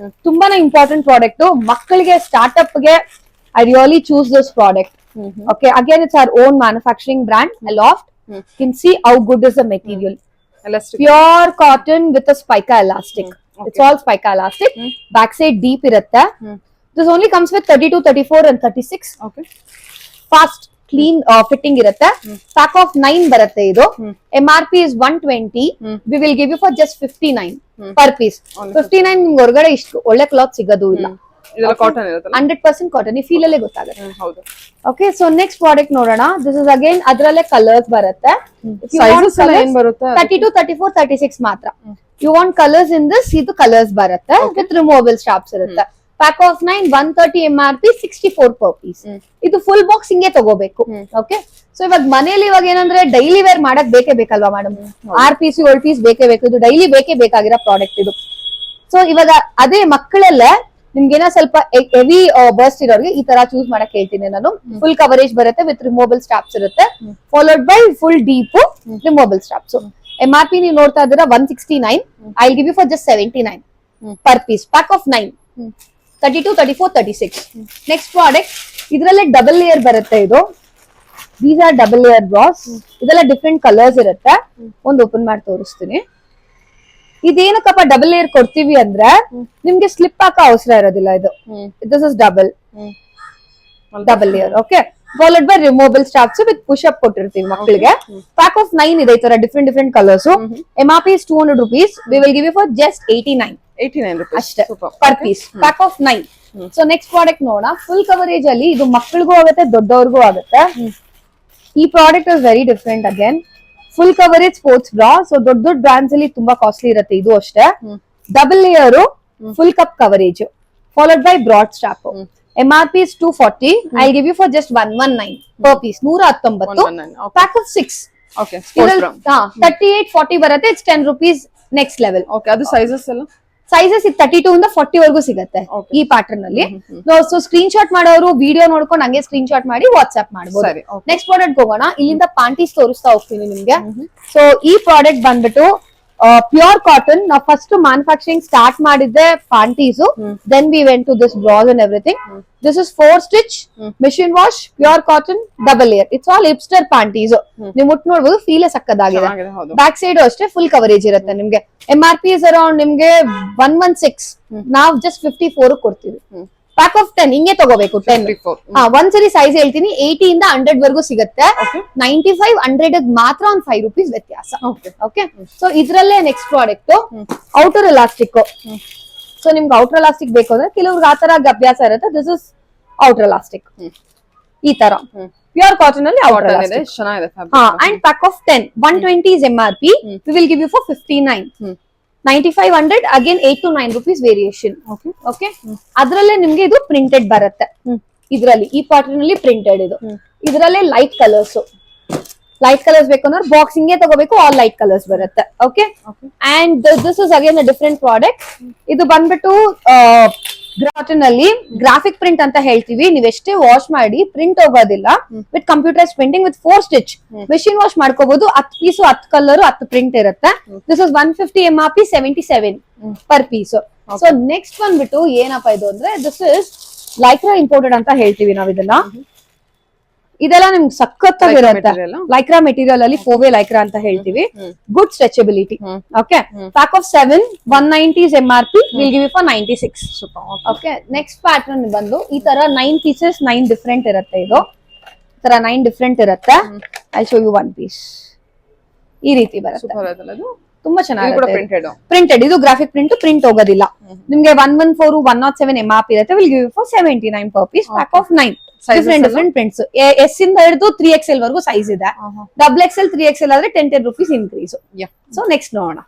ತುಂಬಾನೇ important product. ಮಕ್ಕಳಿಗೆ ಸ್ಟಾರ್ಟ್ಅಪ್ ಗೆ I really choose this product. Okay, again it's our own manufacturing brand Aloft. You can see how good is the material. Elastic. Pure cotton with a spica elastic. It's all spica elastic. Back side deep irutte. This only comes with 32, 34 and 36. Okay. Fast clean fitting irutte. Pack of 9 barutte idu. MRP is 120. We will give you for just 59 per piece. 59 ನಿಮ್ಗೆ ಹೊರಗಡೆ ಇಷ್ಟು ಒಳ್ಳೆ cloth ಸಿಗೋದು ಇಲ್ಲ. ಇದೆಲ್ಲ cotton ಇರುತ್ತಲ್ಲ, 100% cotton. ಈ feel ಅಲ್ಲೇ ಗೊತ್ತಾಗುತ್ತೆ. ಹೌದು. ಓಕೆ, ಸೊ ನೆಕ್ಸ್ಟ್ ಪ್ರಾಡಕ್ಟ್ ನೋಡೋಣ. ದಿಸ್ ಇಸ್ ಅಗೇನ್ ಅದರಲ್ಲೇ ಕಲರ್ಸ್ ಬರುತ್ತೆ. ಸೈಜಸ್ ಎಲ್ಲ ಏನ್ ಬರುತ್ತೆ? 32, 34, 36 ಮಾತ್ರ. You want colours in this, ಇದು ಕಲರ್ಸ್ ಬರುತ್ತೆ ವಿತ್ ರಿಮೂವಬಲ್ ಸ್ಟ್ರಾಪ್ಸ್ ಇರುತ್ತೆ. Pack of 9, 130 MRP, 64 per piece. ಇದು ಫುಲ್ ಬಾಕ್ಸ್ ಹಿಂಗೆ ತಗೋಬೇಕು. ಓಕೆ, ಸೊ ಇವಾಗ ಮನೇಲಿ ಇವಾಗ ಏನಂದ್ರೆ ಡೈಲಿ ವೇರ್ ಮಾಡಕ್ ಬೇಕೇ ಬೇಕಲ್ವಾ ಮೇಡಮ್? 6 ಪೀಸ್ 7 ಪೀಸ್ ಬೇಕೇ ಬೇಕು. ಇದು ಡೈಲಿ ಬೇಕೇ ಬೇಕಾಗಿರೋ ಪ್ರಾಡಕ್ಟ್ ಇದು. ಸೊ ಇವಾಗ ಅದೇ ಮಕ್ಕಳಲ್ಲೇ ನಿಮ್ಗೇನ ಸ್ವಲ್ಪ ಹೆವಿ ಬರ್ಸ್ಟ್ ಇರೋರಿಗೆ ಈ ತರ ಚೂಸ್ ಮಾಡಕ್ ಹೇಳ್ತೀನಿ ನಾನು. ಫುಲ್ ಕವರೇಜ್ ಬರುತ್ತೆ ವಿತ್ ರಿಮೂವಬಲ್ ಸ್ಟ್ರಾಪ್ಸ್ ಇರುತ್ತೆ. Followed by full deep removable straps. MRP ನೀವು ನೋಡ್ತಾ ಇದ್ದೀರಾ 169. I'll give you for just 79 per piece. Pack of 9. 32, 34, 36. Next product, ಇದ್ರಲ್ಲೇ ಡಬಲ್ ಲೇಯರ್ ಬರುತ್ತೆ ಇದು. These are double layer brass. ಇದೆಲ್ಲ ಡಿಫ್ರೆಂಟ್ ಕಲರ್ಸ್ ಇರುತ್ತೆ. ಒಂದು ಓಪನ್ ಮಾಡಿ ತೋರಿಸ್ತೀನಿ. ಇದೇನಕ್ಕಪ್ಪ ಡಬಲ್ ಲೇಯರ್ ಕೊಡ್ತೀವಿ ಅಂದ್ರೆ ನಿಮ್ಗೆ ಸ್ಲಿಪ್ ಹಾಕೋ ಅವಸರ ಇರೋದಿಲ್ಲ. ಇದು this is double layer. Okay, followed by removable straps with push up ಕೊಟ್ಟಿರ್ತೀವಿ ಮಕ್ಕಳಿಗೆ. ಪ್ಯಾಕ್ ಆಫ್ 9 ಇದೆ ಈ ತರ different colours. MRP is 200 rupees. We will give you for just 89 rupees ಅಷ್ಟೇ per piece. Pack of 9. So next product ನೋಡೋಣ. Full coverage ಅಲ್ಲಿ ಇದು ಮಕ್ಕಳಿಗೂ ಆಗುತ್ತೆ, ದೊಡ್ಡವ್ರಿಗೂ ಆಗುತ್ತೆ. ಈ product is very different. Again full coverage sports bra. So ದೊಡ್ಡ ಬ್ರಾಂಡ್ಸ್ ಅಲ್ಲಿ ತುಂಬಾ ಕಾಸ್ಟ್ಲಿ ಇರುತ್ತೆ. ಇದು ಅಷ್ಟೇ double layer full cup coverage followed by broad strap. MRP is 240. I'll give you for just 119 per piece. 119. Pack of 6. Okay, sports bra. 38, 40 ಬರುತ್ತೆ. It's 10 rupees next level. Okay, ಅದು sizes ಎಲ್ಲ sizes 32 ಇಂದ 40 ವರ್ಗೂ ಸಿಗುತ್ತೆ ಈ pattern ಅಲ್ಲಿ. So screen shot ಮಾಡೋರು video ನೋಡ್ಕೊಂಡು ಹಂಗೆ ಸ್ಕ್ರೀನ್ ಶಾಟ್ ಮಾಡಿ ವಾಟ್ಸ್ಆಪ್ ಮಾಡಬಹುದು. ನೆಕ್ಸ್ಟ್ ಪ್ರಾಡಕ್ಟ್ ಹೋಗೋಣ. ಇಲ್ಲಿಂದ ಪ್ಯಾಂಟೀಸ್ ತೋರಿಸ್ತಾ ಹೋಗ್ತೀನಿ ನಿಮ್ಗೆ. ಸೊ ಈ ಪ್ರಾಡಕ್ಟ್ ಬಂದ್ಬಿಟ್ಟು ಪ್ಯೂರ್ ಕಾಟನ್. ನಾವು ಫಸ್ಟ್ ಮ್ಯಾನುಫ್ಯಾಕ್ಚರಿಂಗ್ ಸ್ಟಾರ್ಟ್ ಮಾಡಿದ್ದೆ panties. Then we went to this bras and everything. This is 4 stitch machine wash pure cotton double layer. It's all hipster panties. ನೀವು ಮುಟ್ ನೋಡ್ಬೋದು, ಫೀಲ್ ಸಕ್ಕದಾಗಿದೆ. ಬ್ಯಾಕ್ ಸೈಡ್ ಅಷ್ಟೇ full coverage ಇರುತ್ತೆ ನಿಮ್ಗೆ. MRP is around ನಿಮ್ಗೆ 116. ನಾವು ಜಸ್ಟ್ 54 ಕೊಡ್ತೀವಿ. ಪ್ಯಾಕ್ ಆಫ್ 10 ಹಿಂಗೆ ತಗೋಬೇಕು. 10 ಒಂದ್ಸರಿ ಸೈಜ್ ಹೇಳ್ತೀನಿ. 80 ಇಂದ 100 ವರ್ಗೂ ಸಿಗುತ್ತೆ. 95, 100 ಮಾತ್ರ ಒಂದ್ 5 rupees ವ್ಯತ್ಯಾಸ. ಓಕೆ, ಸೊ ಇದ್ರಲ್ಲೇ next product outer elastic. So ನಿಮ್ಗೆ ಔಟರ್ ಎಲಾಸ್ಟಿಕ್ ಬೇಕು ಅಂದ್ರೆ ಕೆಲವ್ರಿಗೆ ಆತರ ಅಭ್ಯಾಸ ಇರುತ್ತೆ. This is outer elastic. ಈ ತರ ಪ್ಯೂರ್ ಕಾಟನ್ ಅಲ್ಲಿ ಔಟರ್ ಎಲಾಸ್ಟಿಕ್ ಚೆನ್ನಾಗಿದೆ. And pack of 10, 120 is MRP. We will give you for 59. 95, 100 again 8 to 9 rupees variation. Okay, ಅದ್ರಲ್ಲೇ ನಿಮ್ಗೆ ಇದು ಪ್ರಿಂಟೆಡ್ ಬರುತ್ತೆ. ಇದ್ರಲ್ಲಿ ಈ ಪ್ಯಾಟರ್ನ್ ಅಲ್ಲಿ ಪ್ರಿಂಟೆಡ್ ಇದು. ಇದ್ರಲ್ಲೇ ಲೈಟ್ ಕಲರ್ಸ್ ಬೇಕು ಅಂದ್ರೆ ಬಾಕ್ಸಿಂಗ್ ತಗೋಬೇಕು. ಆಲ್ ಲೈಟ್ ಕಲರ್ಸ್ ಬರುತ್ತೆ. Okay, and this is again a different product. ಇದು ಬಂದ್ಬಿಟ್ಟು ಕಾಟನ್ ಅಲ್ಲಿ ಗ್ರಾಫಿಕ್ ಪ್ರಿಂಟ್ ಅಂತ ಹೇಳ್ತೀವಿ. ನೀವ್ ಎಷ್ಟೇ ವಾಶ್ ಮಾಡಿ ಪ್ರಿಂಟ್ ಹೋಗೋದಿಲ್ಲ. With computerise printing with 4 stitch machine wash ಮಾಡ್ಕೋಬಹುದು. 10 ಪೀಸು 10 ಕಲರ್ 10 ಪ್ರಿಂಟ್ ಇರುತ್ತೆ. This is 150 MRP, 77 per piece. So next ಬಂದ್ಬಿಟ್ಟು ಏನಪ್ಪಾ ಇದು ಅಂದ್ರೆ ದಿಸ್ ಇಸ್ ಲೈಕ್ರಾ ಇಂಪೋರ್ಟೆಡ್ ಅಂತ ಹೇಳ್ತೀವಿ ನಾವ್ ಇದನ್ನ. ಇದೆಲ್ಲ ನಿಮ್ಗೆ ಸಖತ್ತಾಗಿರುತ್ತೆ. material. ಲೈಕ್ರಾ ಮೆಟೀರಿಯಲ್ ಅಲ್ಲಿ ಫೋವೆ ಲೈಕ್ರಾ ಅಂತ ಹೇಳ್ತೀವಿ. Good stretchability. Okay, pack of 7 190 MRP, will give you for 96. Okay, next pattern ಬಂದು ಈ ತರ 9 ಪೀಸಸ್ 9 ಡಿಫ್ರೆಂಟ್ ಇರುತ್ತೆ. ಇದು ಈ ತರ 9 ಡಿಫ್ರೆಂಟ್ ಇರುತ್ತೆ. I show you 1 piece. ಈ ರೀತಿ ಬರುತ್ತೆ, ತುಂಬಾ ಚೆನ್ನಾಗಿದೆ. ಪ್ರಿಂಟೆಡ್, ಇದು ಗ್ರಾಫಿಕ್ ಪ್ರಿಂಟ್ ಹೋಗೋದಿಲ್ಲ ನಿಮ್ಗೆ. 114 107 MRP ಇರುತ್ತೆ. Will give you for 79 per piece. Pack of 9 different prints. S ಇಂದ ಹಿಡಿದು 3XL ವರೆಗೂ ಸೈಜ್ ಇದೆ. XXL 3XL ಆದ್ರೆ 10 rupees ಇನ್ಕ್ರೀಸ್. ಸೊ ನೆಕ್ಸ್ಟ್ ನೋಡೋಣ.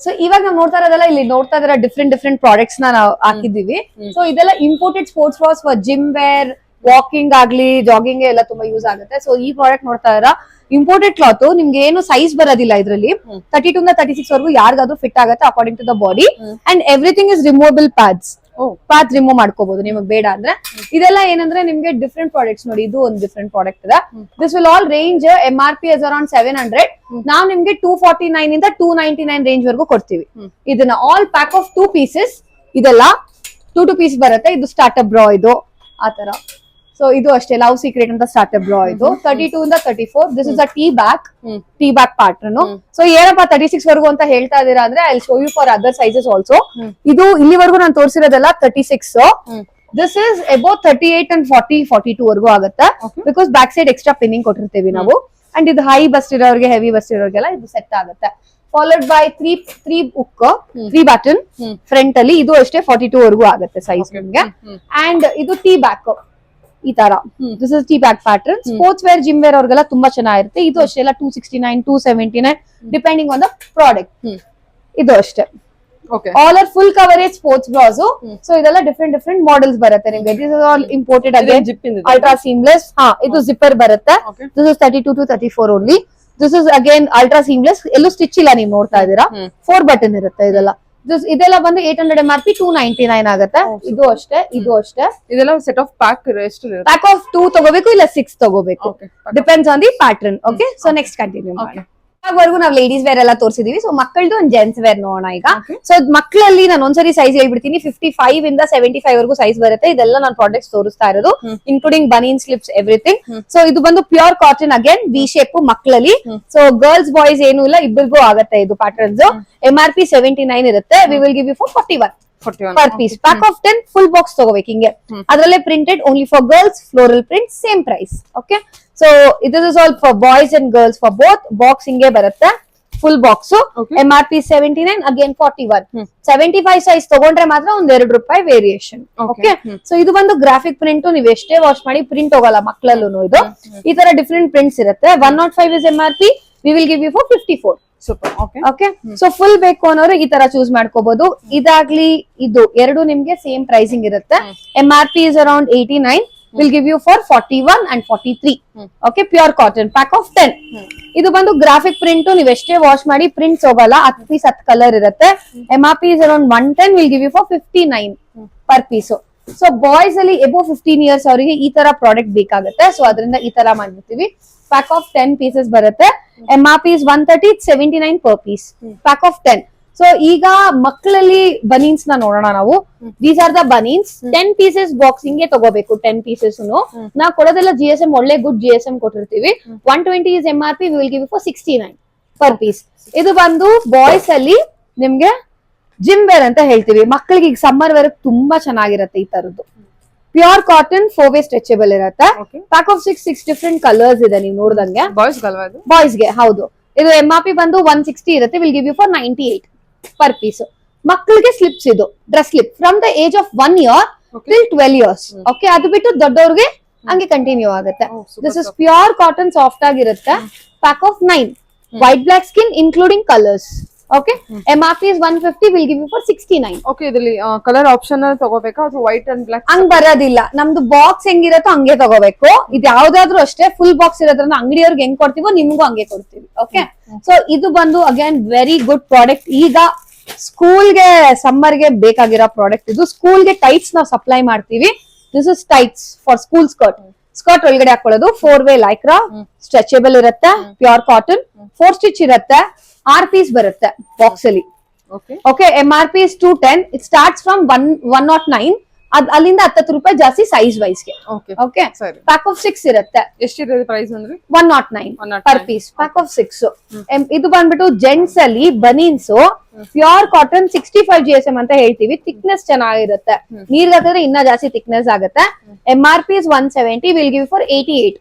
ಸೊ ಇವಾಗ ನಾವು ನೋಡ್ತಾ ಇರೋದಲ್ಲ, ಇಲ್ಲಿ ನೋಡ್ತಾ ಇರೋ ಡಿಫ್ರೆಂಟ್ ಪ್ರಾಡಕ್ಟ್ಸ್ ನಾವು ಹಾಕಿದೀವಿ. ಸೊ ಇದೆಲ್ಲ imported sports was for gym wear, walking ಆಗ್ಲಿ, ಜಾಗಿಂಗ್ ಎಲ್ಲ ತುಂಬಾ ಯೂಸ್ ಆಗುತ್ತೆ. ಸೊ ಈ ಪ್ರಾಡಕ್ಟ್ ನೋಡ್ತಾ ಇರ ಇಂಪೋರ್ಟೆಡ್ ಕ್ಲಾತ್, ನಿಮ್ಗೆ ಏನು ಸೈಜ್ ಬರೋದಿಲ್ಲ ಇದರಲ್ಲಿ. 32 ಇಂದ 36 ವರೆಗೂ ಯಾರಿಗಾದ್ರೂ ಫಿಟ್ ಆಗುತ್ತೆ according to the body. And everything is removable pads. ಪಾತ್ ರಿಮೂವ್ ಮಾಡ್ಕೋಬಹುದು ನಿಮಗೆ ಬೇಡ ಅಂದ್ರೆ. ಇದೆಲ್ಲ ಏನಂದ್ರೆ ನಿಮ್ಗೆ ಡಿಫ್ರೆಂಟ್ ಪ್ರಾಡಕ್ಟ್ಸ್ ನೋಡಿ. ಇದು ಒಂದು ಡಿಫ್ರೆಂಟ್ ಪ್ರಾಡಕ್ಟ್ ಇದೆ. This will all range MRP is around 700. ನಾವು ನಿಮ್ಗೆ 249 ಇಂದ 299 ರೇಂಜ್ ವರೆಗೂ ಕೊಡ್ತೀವಿ. ಇದನ್ನ ಆಲ್ ಪ್ಯಾಕ್ ಆಫ್ 2 ಪೀಸಸ್. ಇದೆಲ್ಲ 2 ಪೀಸ್ ಬರುತ್ತೆ. ಇದು ಸ್ಟಾರ್ಟಪ್ ಬ್ರಾ, ಇದು ಆತರ. ಸೊ ಇದು ಅಷ್ಟೇ, ಲವ್ ಸೀಕ್ರೆಟ್ ಅಂತ ಸ್ಟಾರ್ಟಪ್ ಬ್ರಾ. ಇದು 32 ಇಂದ 34. This is a T back pattern. So ಏನಪ್ಪಾ 36 ವರೆಗೂ ಅಂತ ಹೇಳ್ತಾ ಇದೀರಾ ಅಂದ್ರೆ, I show you for other sizes also. ಇದು ಇಲ್ಲಿವರೆಗೂ ನಾನು ತೋರಿಸಿರೋದೆಲ್ಲ 36. ದಿಸ್ ಇಸ್ ಅಬೌಟ್ 38 ಅಂಡ್ 40 42 ವರೆಗೂ ಆಗುತ್ತೆ. Because back side extra pinning ಕೊಟ್ಟಿರ್ತೀವಿ ನಾವು. ಅಂಡ್ ಇದು ಹೈ ಬಸ್ಟ್ ಇರೋರಿಗೆ, ಹೆವಿ ಬಸ್ಟ್ ಇರೋರಿಗೆಲ್ಲ ಇದು ಸೆಟ್ ಆಗುತ್ತೆ. ಫಾಲೋಡ್ ಬೈ 3 ಬಟನ್ ಫ್ರಂಟ್ ಅಲ್ಲಿ. ಇದು ಅಷ್ಟೇ 42 ವರೆಗೂ ಆಗುತ್ತೆ ಸೈಜ್ ನಿಮ್ಗೆ. ಅಂಡ್ ಇದು ಟೀ ಬ್ಯಾಕ್ ಈ ತರ. This is T back pattern. Sports wear, gym wear ಅವ್ರಿಗೆಲ್ಲ ತುಂಬಾ ಚೆನ್ನಾಗಿರುತ್ತೆ. ಇದು ಅಷ್ಟೇ ಎಲ್ಲ 269 279 ಡಿಪೆಂಡಿಂಗ್ ಆನ್ ದ ಪ್ರಾಡಕ್ಟ್. ಇದು ಅಷ್ಟೇ. All are full coverage sports brass. So ಇದೆಲ್ಲ ಡಿಫ್ರೆಂಟ್ ಮಾಡೆಲ್ಸ್ ಬರುತ್ತೆ ನಿಮ್ಗೆ. This is all imported again, ultra seamless. ಇದು ಜಿಪ್ಪರ್ ಬರುತ್ತೆ. This is 32 to 34 only. This is again ultra seamless. ಎಲ್ಲೂ ಸ್ಟಿಚ್ ಇಲ್ಲ, ನೀವು ನೋಡ್ತಾ ಇದೀರಾ. 4 ಬಟನ್ ಇರುತ್ತೆ ಇದೆಲ್ಲ. ಇದೆಲ್ಲ ಬಂದು 800 MRP 299 ಆಗುತ್ತೆ. ಇದು ಅಷ್ಟೇ, ಇದು ಅಷ್ಟೇ. ಇದೆಲ್ಲ ಸೆಟ್ ಆಫ್ ಪ್ಯಾಕ್ ಆಫ್ 2 ತಗೋಬೇಕು, ಇಲ್ಲ 6 ತಗೋಬೇಕು. Depends on the pattern. Okay, so next continue ಮಾಡೋಣ. ಇವಾಗವರೆಗೂ ನಾವು ಲೇಡೀಸ್ ವೇರ್ ಎಲ್ಲ ತೋರಿಸಿದೀವಿ. ಸೊ ಮಕ್ಕಳದು ಒಂದು ಜೆಂಟ್ಸ್ ವೇರ್ ನೋಡೋಣ ಈಗ. ಸೊ ಮಕ್ಕಳಲ್ಲಿ ನಾನು ಒಂದ್ಸರಿ ಸೈಜ್ ಹೇಳ್ಬಿಡ್ತೀನಿ. 55 ಇಂದ 75 ವರೆಗೂ ಸೈಜ್ ಬರುತ್ತೆ. ಇದೆಲ್ಲ ನಾನು ಪ್ರಾಡಕ್ಟ್ಸ್ ತೋರಿಸ್ತಾ ಇರೋದು, including banian slips everything. So ಇದು ಬಂದು pure cotton, again V shape ಮಕ್ಕಳಲ್ಲಿ. ಸೊ ಗರ್ಲ್ಸ್ ಬಾಯ್ಸ್ ಏನು ಇಲ್ಲ, ಇಬ್ಬರಿಗೂ ಆಗುತ್ತೆ ಇದು ಪ್ಯಾಟರ್ನ್ಸ್. MRP 79 ಇರುತ್ತೆ. We will give you for 41 per piece. Pack of 10 full box ತಗೋಬೇಕು ಹಿಂಗೆ. ಅದರಲ್ಲೇ printed, only for girls, floral print, same price. Okay, so this is all for boys and girls for both. Box ಹಿಂಗೆ ಬರುತ್ತೆ, full box. MRP 79, again 41. 75 size ತಗೊಂಡ್ರೆ ಮಾತ್ರ ಒಂದ್ ₹2 variation. Okay, so ಇದು ಬಂದು ಗ್ರಾಫಿಕ್ ಪ್ರಿಂಟ್. ನೀವು ಎಷ್ಟೇ ವಾಶ್ ಮಾಡಿ ಪ್ರಿಂಟ್ ಹೋಗಲ್ಲ ಮಕ್ಕಳಲ್ಲೂ. ಇದು ಈ ತರ ಡಿಫ್ರೆಂಟ್ ಪ್ರಿಂಟ್ಸ್ ಇರುತ್ತೆ. 105 is MRP. We will give you for 54. Okay, so full ಬೇಕು ಅನ್ನೋರು ಈ ತರ ಚೂಸ್ ಮಾಡ್ಕೋಬಹುದು. ಇದಾಗ್ಲಿ ಇದು ಎರಡು ನಿಮ್ಗೆ ಸೇಮ್ ಪ್ರೈಸಿಂಗ್ ಇರುತ್ತೆ. MRP is around 89. Will give you for 41 and 43. Okay, pure cotton. Pack of 10. ಇದು ಬಂದು ಗ್ರಾಫಿಕ್ ಪ್ರಿಂಟ್. ನೀವು ಎಷ್ಟೇ ವಾಶ್ ಮಾಡಿ ಪ್ರಿಂಟ್ಸ್ ಹೋಗಲ್ಲ. 10 ಪೀಸ್ 10 ಕಲರ್ ಇರುತ್ತೆ. MRP is around 110. Will give you for 59 per piece. So boys ಅಲ್ಲಿ above 15 years ಅವರಿಗೆ ಈ ತರ ಪ್ರಾಡಕ್ಟ್ ಬೇಕಾಗುತ್ತೆ. ಸೊ ಅದರಿಂದ ಈ ತರ ಮಾಡ್ಬಿಡ್ತೀವಿ. ಪ್ಯಾಕ್ ಆಫ್ 10 ಪೀಸಸ್ ಬರುತ್ತೆ. MRP is 130. 79 per piece. Pack of 10. So ಈಗ ಮಕ್ಕಳಲ್ಲಿ ಬನೀನ್ಸ್ ನ ನೋಡೋಣ ನಾವು. These are the banians. 10 pieces boxing ತಗೋಬೇಕು. 10 ಪೀಸಸ್ ನಾವು ಕೊಡೋದೆಲ್ಲ GSM, ಒಳ್ಳೆ ಗುಡ್ GSM ಕೊಟ್ಟಿರ್ತೀವಿ. 120 is MRP. We will give you for 69 per piece. ಇದು ಬಂದು ಬಾಯ್ಸ್ ಅಲ್ಲಿ ನಿಮ್ಗೆ ಜಿಮ್ ವೇರ್ ಅಂತ ಹೇಳ್ತೀವಿ. ಮಕ್ಕಳಿಗೆ ಈಗ ಸಮ್ಮರ್ ವೇರ್ ತುಂಬಾ ಚೆನ್ನಾಗಿರುತ್ತೆ ಈ ತರದ್ದು. ಪ್ಯೂರ್ ಕಾಟನ್, 4-way ಸ್ಟ್ರೆಚಬಲ್ ಇರುತ್ತೆ. ಪ್ಯಾಕ್ ಆಫ್ 6 ಡಿಫ್ರೆಂಟ್ ಕಲರ್ಸ್ ಇದೆ ನೀವು ನೋಡ್ದಂಗೆ. ಬಾಯ್ಸ್ಗೆ ಹೌದು. ಇದು MRP ಬಂದು 160 ಇರುತ್ತೆ. Will give you for 98 per piece. ಮಕ್ಕಳಿಗೆ ಸ್ಲಿಪ್ಸ್, ಇದು dress slip from the age of 1 year till 12 years. ಓಕೆ, ಅದು ಬಿಟ್ಟು ದೊಡ್ಡವ್ರಿಗೆ ಹಂಗೆ ಕಂಟಿನ್ಯೂ ಆಗುತ್ತೆ. This is pure cotton, soft ಆಗಿರುತ್ತೆ. Pack of 9. White black skin including colours. Okay, MRP is 150. Will give you for 69. ಓಕೆ, ಇದರಲ್ಲಿ ಕಲರ್ ಆಪ್ಷನ್ ತಗೋಬೇಕಾ ಅಥವಾ ವೈಟ್ ಅಂಡ್ ಬ್ಲಾಕ್? ಹಂಗ್ ಬರೋದಿಲ್ಲ. ನಮ್ದು ಬಾಕ್ಸ್ ಹೆಂಗಿರತ್ತೋ ಹಂಗೆ ತಗೋಬೇಕು. ಇದು ಯಾವ್ದಾದ್ರು ಅಷ್ಟೇ, ಫುಲ್ ಬಾಕ್ಸ್ ಇರೋದ್ರಿಂದ ಅಂಗಡಿಯವ್ರಿಗೆ ಹೆಂಗ್ ಕೊಡ್ತೀವೋ ನಿಮ್ಗೂ ಹಂಗೆ ಕೊಡ್ತೀವಿ. ಓಕೆ, ಸೊ ಇದು ಬಂದು ಅಗೇನ್ ವೆರಿ ಗುಡ್ ಪ್ರಾಡಕ್ಟ್. ಈಗ ಸ್ಕೂಲ್ಗೆ ಸಮ್ಮರ್ಗೆ ಬೇಕಾಗಿರೋ ಪ್ರಾಡಕ್ಟ್ ಇದು. ಸ್ಕೂಲ್ಗೆ ಟೈಟ್ಸ್ ನಾವು ಸಪ್ಲೈ ಮಾಡ್ತೀವಿ. This is tights for school skirt. Skirt ಒಳಗಡೆ ಹಾಕೊಳ್ಳೋದು. 4-way ಲೈಕ್ರಾ, ಸ್ಟ್ರೆಚಬಲ್ ಇರುತ್ತೆ. ಪ್ಯೂರ್ ಕಾಟನ್, 4 ಸ್ಟಿಚ್ ಇರುತ್ತೆ. 6 ಪೀಸ್ ಬರುತ್ತೆ ಬಾಕ್ಸ್ ಅಲ್ಲಿ. Okay, MRP is 210. It starts from 109. ಅಲ್ಲಿಂದ 10 ರೂಪಾಯಿ ಜಾಸ್ತಿ ಸೈಜ್ ವೈಸ್ಗೆ. ಓಕೆ ಓಕೆ, ಸರಿ. ಪ್ಯಾಕ್ ಆಫ್ 6 ಇರುತ್ತೆ. ಎಷ್ಟಿದೆ ಪ್ರೈಸ್ ಅಂದ್ರೆ 109 ಪರ್ ಪೀಸ್, ಪ್ಯಾಕ್ ಆಫ್ 6. ಇದು ಬಂದ್ಬಿಟ್ಟು ಜೆಂಟ್ಸ್ ಅಲ್ಲಿ ಬನೀನ್ಸ್ ಪ್ಯೂರ್ ಕಾಟನ್ 65 GSM ಅಂತ ಹೇಳ್ತೀವಿ. ಥಿಕ್ನೆಸ್ ಚೆನ್ನಾಗಿರುತ್ತೆ, ನೀರ್ ಹಾಕಿದ್ರೆ ಇನ್ನ ಜಾಸ್ತಿ ಥಿಕ್ನೆಸ್ ಆಗುತ್ತೆ. MRP is 170, will give for 88.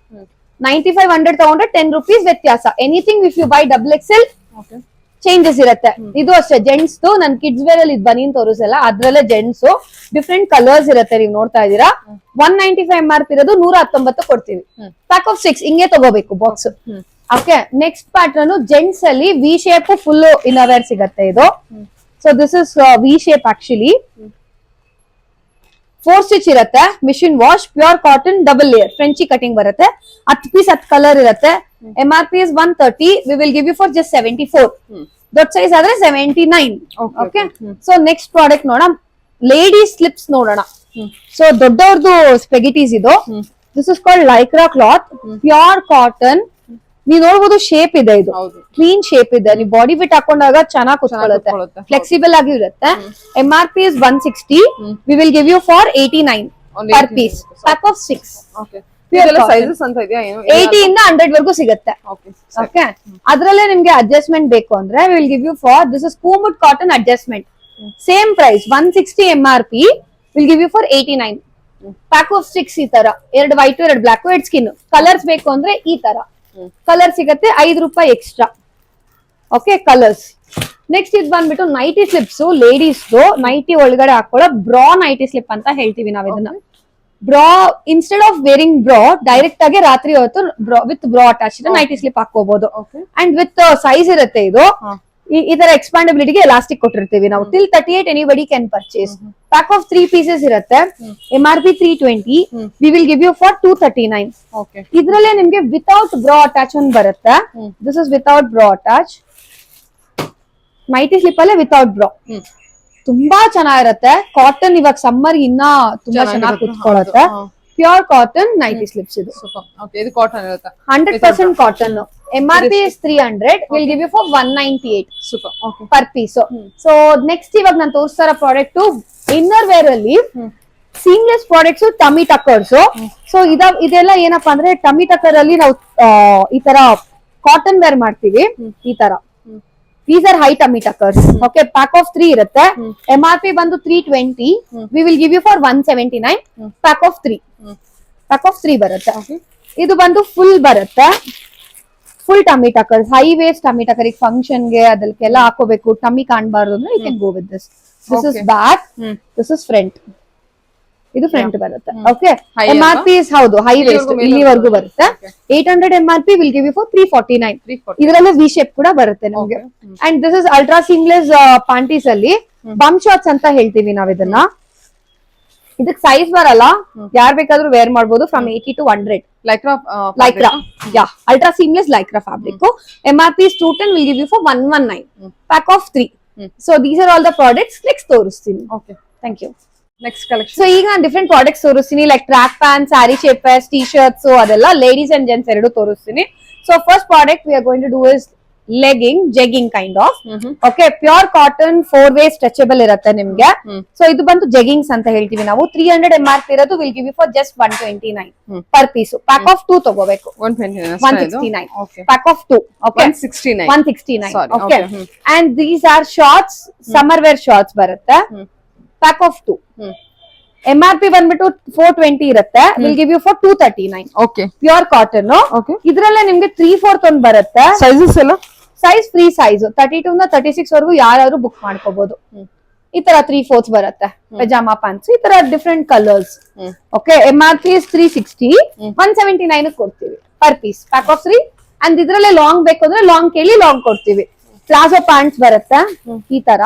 95 100 ತಗೊಂಡ್ರೆ 10 ರೂಪೀಸ್ ವ್ಯತ್ಯಾಸ. Anything if you buy XXL changes ಇರುತ್ತೆ. ಇದು ಅಷ್ಟೇ ಜೆಂಟ್ಸ್. ನನ್ ಕಿಡ್ಸ್ ವೇರ್ ಅಲ್ಲಿ ಬನೀನ್ ತೋರಿಸಲ್ಲ, ಅದ್ರಲ್ಲೇ ಜೆಂಟ್ಸ್ ಡಿಫ್ರೆಂಟ್ ಕಲರ್ಸ್ ಇರುತ್ತೆ. ನೀವು ನೋಡ್ತಾ ಇದೀರಾ, 195 MRP ಇರೋದು 119 ಕೊಡ್ತೀವಿ. ಪ್ಯಾಕ್ ಆಫ್ 6 ಹಿಂಗೆ ತಗೋಬೇಕು box. Okay, next pattern gents ಅಲ್ಲಿ ವಿ ಶೇಪ್ ಫುಲ್ ಇನ್ನವೇರ್ ಸಿಗತ್ತೆ ಇದು. So this is V shape actually. 4 stitch ಇರುತ್ತೆ, machine wash, pure cotton, double layer, frenchie cutting ಬರುತ್ತೆ. 10 ಪೀಸ್ 10 ಕಲರ್ ಇರುತ್ತೆ. MRP is 130, we will give you for just 74. ದೊಡ್ಡ size ಆದ್ರೆ 79. Okay, so next product ನೋಡೋಣ. Ladies slips ನೋಡೋಣ. So ದೊಡ್ಡವ್ರದ್ದು ಸ್ಪೆಗಿಟೀಸ್ ಇದು. This is called Lycra cloth, pure cotton. ನೀವು ನೋಡ್ಬೋದು shape ಇದೆ, ಇದು ಕ್ಲೀನ್ ಶೇಪ್ ಇದೆ. ನೀವು ಬಾಡಿ ಫಿಟ್ ಹಾಕೊಂಡಾಗ ಚೆನ್ನಾಗಿ ಕುತ್ಕೊಳ್ಳುತ್ತೆ, ಫ್ಲೆಕ್ಸಿಬಲ್ ಆಗಿ ಇರುತ್ತೆ. MRP is 160, we will give you for 89 per piece, pack of 6. Sizes ಅಂತ ಇದೆಯಾ? 80 ಇಂದ 100 ವರೆಗೂ ಸಿಗುತ್ತೆ. ಓಕೆ, ಅದ್ರಲ್ಲೇ ನಿಮ್ಗೆ ಅಡ್ಜಸ್ಟ್ಮೆಂಟ್ ಬೇಕು ಅಂದ್ರೆ we will give you for this is Kumud cotton adjustment, same price 160 MRP, will give you for 89. Pack of 6 ಈ ತರ, 2 ವೈಟ್ 2 ಬ್ಲಾಕ್ 2 ಸ್ಕಿನ್. ಕಲರ್ಸ್ ಬೇಕು ಅಂದ್ರೆ ಈ ತರ ಕಲರ್ ಸಿಗತ್ತೆ, 5 ರೂಪಾಯಿ ಎಕ್ಸ್ಟ್ರಾ. Okay, colours. ನೆಕ್ಸ್ಟ್ ಇದು ಬಂದ್ಬಿಟ್ಟು ನೈಟಿ ಸ್ಲಿಪ್ಸ್, ಲೇಡೀಸ್ ನೈಟಿ ಒಳಗಡೆ ಹಾಕೊಳ್ಳೋ ಬ್ರಾ ನೈಟಿ ಸ್ಲಿಪ್ ಅಂತ ಹೇಳ್ತೀವಿ ನಾವ್ ಇದನ್ನ. Bra instead of wearing bra, direct ಆಗಿ ರಾತ್ರಿ ಹೊತ್ತು with bra attach nighty slip ಹಾಕೋಬಹುದು. ಅಂಡ್ ವಿತ್ ಸೈಜ್ ಇರುತ್ತೆ ಇದು. ಈ ತರ ಎಕ್ಸ್ಪಾಂಡಬಿಲಿಟಿಗೆ ಎಲಾಸ್ಟಿಕ್ ಕೊಟ್ಟಿರ್ತೀವಿ ನಾವು. Till 38 anybody can purchase. Pack of 3 pieces ಇರುತ್ತೆ. MRP 320, we will give you for 239. ಇದ್ರಲ್ಲೇ ನಿಮ್ಗೆ ವಿತೌಟ್ ಬ್ರಾ ಅಟ್ಯಾಚ್ ಒಂದು ಬರುತ್ತೆ. This is without bra attach nighty slip ಅಲ್ಲೇ ವಿತೌಟ್ ಬ್ರಾ. ತುಂಬಾ ಚೆನ್ನಾಗಿರುತ್ತೆ. ಕಾಟನ್ ಇವಾಗ ಸಮ್ಮರ್ ಇನ್ನ ತುಂಬಾ ಚೆನ್ನಾಗಿ ಕುತ್ಕೊಳ್ಳುತ್ತೆ. ಪ್ಯೂರ್ ಕಾಟನ್ ನೈಟಿ ಸ್ಲಿಪ್ಸ್ ಇದು. ಇದು ಕಾಟನ್ ಇರುತ್ತೆ, 100% cotton. MRP is 300, will give you for 198 per piece. So next ಇವಾಗ ನಾನು ತೋರಿಸ್ತಾರ ಪ್ರಾಡಕ್ಟ್ ಇನ್ನರ್ ವೇರ್ ಅಲ್ಲಿ ಸೀಮ್ಲೆಸ್ ಪ್ರಾಡಕ್ಟ್ಸ್, ಟಮಿ ಟಕ್ಕರ್ಸ್. ಸೊ ಇದೆಲ್ಲ ಏನಪ್ಪಾ ಅಂದ್ರೆ ಟಮಿ ಟಕ್ಕರ್ ಅಲ್ಲಿ ನಾವು ಈ ತರ ಕಾಟನ್ ವೇರ್ ಮಾಡ್ತೀವಿ. ಈ ತರ these are high tummy tuckers. Okay, pack of 3 ಇರುತ್ತೆ. MRP ಬಂದು 320, we will give you for 179. Pack of 3 ಬರುತ್ತೆ. ಇದು ಬಂದು ಫುಲ್ ಬರುತ್ತೆ, full tummy tuckers, high waist tummy tucker. ಈಗ ಫಂಕ್ಷನ್ ಗೆ ಅದಕ್ಕೆಲ್ಲ ಹಾಕೋಬೇಕು, ಟಮಿ ಕಾಣಬಾರ್ದು ಅಂದ್ರೆ you can go with this. This is back, this is front. ಇದು ಫ್ರಂಟ್ ಬರುತ್ತೆ. ಓಕೆ, MRP ಇಸ್ ಹೌದು ಹೈ ವೇಸ್ಟ್, ಇಲ್ಲಿವರೆಗೂ ಬರುತ್ತೆ. 800 MRP, will give you for 349. ಇದರಲ್ಲೇ ವಿ ಶೇಪ್ ಕೂಡ ಬರುತ್ತೆ ನಮ್ಗೆ. And this is ultra seamless panties ಅಲ್ಲಿ ಬಮ್ ಶಾರ್ಟ್ಸ್ ಅಂತ ಹೇಳ್ತೀವಿ ನಾವ್ ಇದನ್ನ. ಇದಕ್ ಸೈಜ್ ಬರಲ್ಲ, ಯಾರ್ ಬೇಕಾದ್ರೂ ವೇರ್ ಮಾಡಬಹುದು. From 80 to 100. Lycra, yeah, ultra seamless Lycra fabric. MRP is 210, will give you for 119. Pack of 3. So these are all the products. Next ತೋರಿಸ್ತೀನಿ. Okay, thank you. Next collection. So ಈಗ ನಾನು different products ತೋರಿಸ್ತೀನಿ, like track pant, sari shape wears, T shirts ಅದೆಲ್ಲ ladies and gents ಎರಡು ತೋರಿಸ್ತೀನಿ. So first product we are going to do is legging, jegging kind of. Okay, pure cotton 4 way stretchable ಇರುತ್ತೆ ನಿಮ್ಗೆ. So ಇದು ಬಂದು ಜೆಗಿಂಗ್ಸ್ ಅಂತ ಹೇಳ್ತೀವಿ ನಾವು. 300 MRP ಇರೋದು, will give you for just 129 per piece. Pack of 2 ತಗೋಬೇಕು, 169. Pack of 2, okay, 169. Okay, and these are shorts, summer wear shorts ಬರುತ್ತೆ. Pack of 2. MRP ಬಂದ್ಬಿಟ್ಟು 420 ಇರುತ್ತೆ, will give you for 239. Okay, pure cotton. ಇದ್ರಲ್ಲೇ ನಿಮ್ಗೆ 3/4 ಒಂದು ಬರುತ್ತೆ. Sizes ಎಲ್ಲ size free size 32 ಇಂದ 36 ವರೆಗೂ ಯಾರು ಬುಕ್ ಮಾಡ್ಕೋಬಹುದು. ಈ ತರ 3/4 ಬರುತ್ತೆ. ಪಜಾಮಾ ಪ್ಯಾಂಟ್ಸ್ ಈ ತರ different colours. Okay, MRP is 360, 179 ಕೊಡ್ತೀವಿ per piece. Pack of 3. And ಇದ್ರಲ್ಲೇ ಲಾಂಗ್ ಬೇಕು ಅಂದ್ರೆ ಲಾಂಗ್ ಕೇಳಿ ಲಾಂಗ್ ಕೊಡ್ತೀವಿ. ಪ್ಲಾಜೋ ಪ್ಯಾಂಟ್ಸ್ ಬರುತ್ತೆ ಈ ತರ,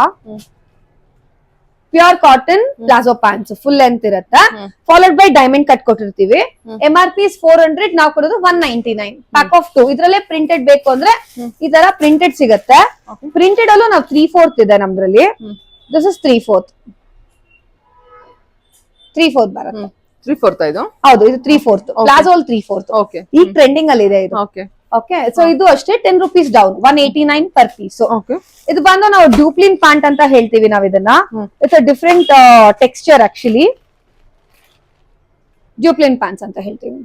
pure cotton palazzo pants full length ಇರುತ್ತೆ. ಫಾಲೋಡ್ ಬೈ ಡೈಮಂಡ್ ಕಟ್ ಕೊಟ್ಟಿರ್ತೀವಿ. MRP is 400, ನಾವು ಕೊಡೋದು 199. Pack of 2. ಇದ್ರಲ್ಲೇ ಪ್ರಿಂಟೆಡ್ ಬೇಕು ಅಂದ್ರೆ ಈ ತರ ಪ್ರಿಂಟೆಡ್ ಸಿಗುತ್ತೆ. ಪ್ರಿಂಟೆಡ್ ಅಲ್ಲೂ ನಾವು 3/4 ಇದೆ ನಮ್ದ್ರಲ್ಲಿ. ದಿಸ್ ಇಸ್ 3/4 ಬರುತ್ತೆ. 3/4 ಇದು, ಹೌದು, ಇದು 3/4 ಪ್ಲಾಜೋ ಅಲ್ಲಿ 3/4. ಈಗ ಟ್ರೆಂಡಿಂಗ್ ಅಲ್ಲಿ ಇದೆ ಇದು. ಓಕೆ, ಸೊ ಇದು ಅಷ್ಟೇ 10 ರೂಪೀಸ್ ಡೌನ್, 189 ಪರ್ ಪೀಸ್. ಇದು ಬಂದು ನಾವು ಡ್ಯೂಪ್ಲಿನ್ ಪ್ಯಾಂಟ್ ಅಂತ ಹೇಳ್ತೀವಿ ನಾವ್ ಇದನ್ನ. It's a different texture actually. ಡ್ಯೂಪ್ಲಿನ್ ಪ್ಯಾಂಟ್ಸ್ ಅಂತ ಹೇಳ್ತೀವಿ.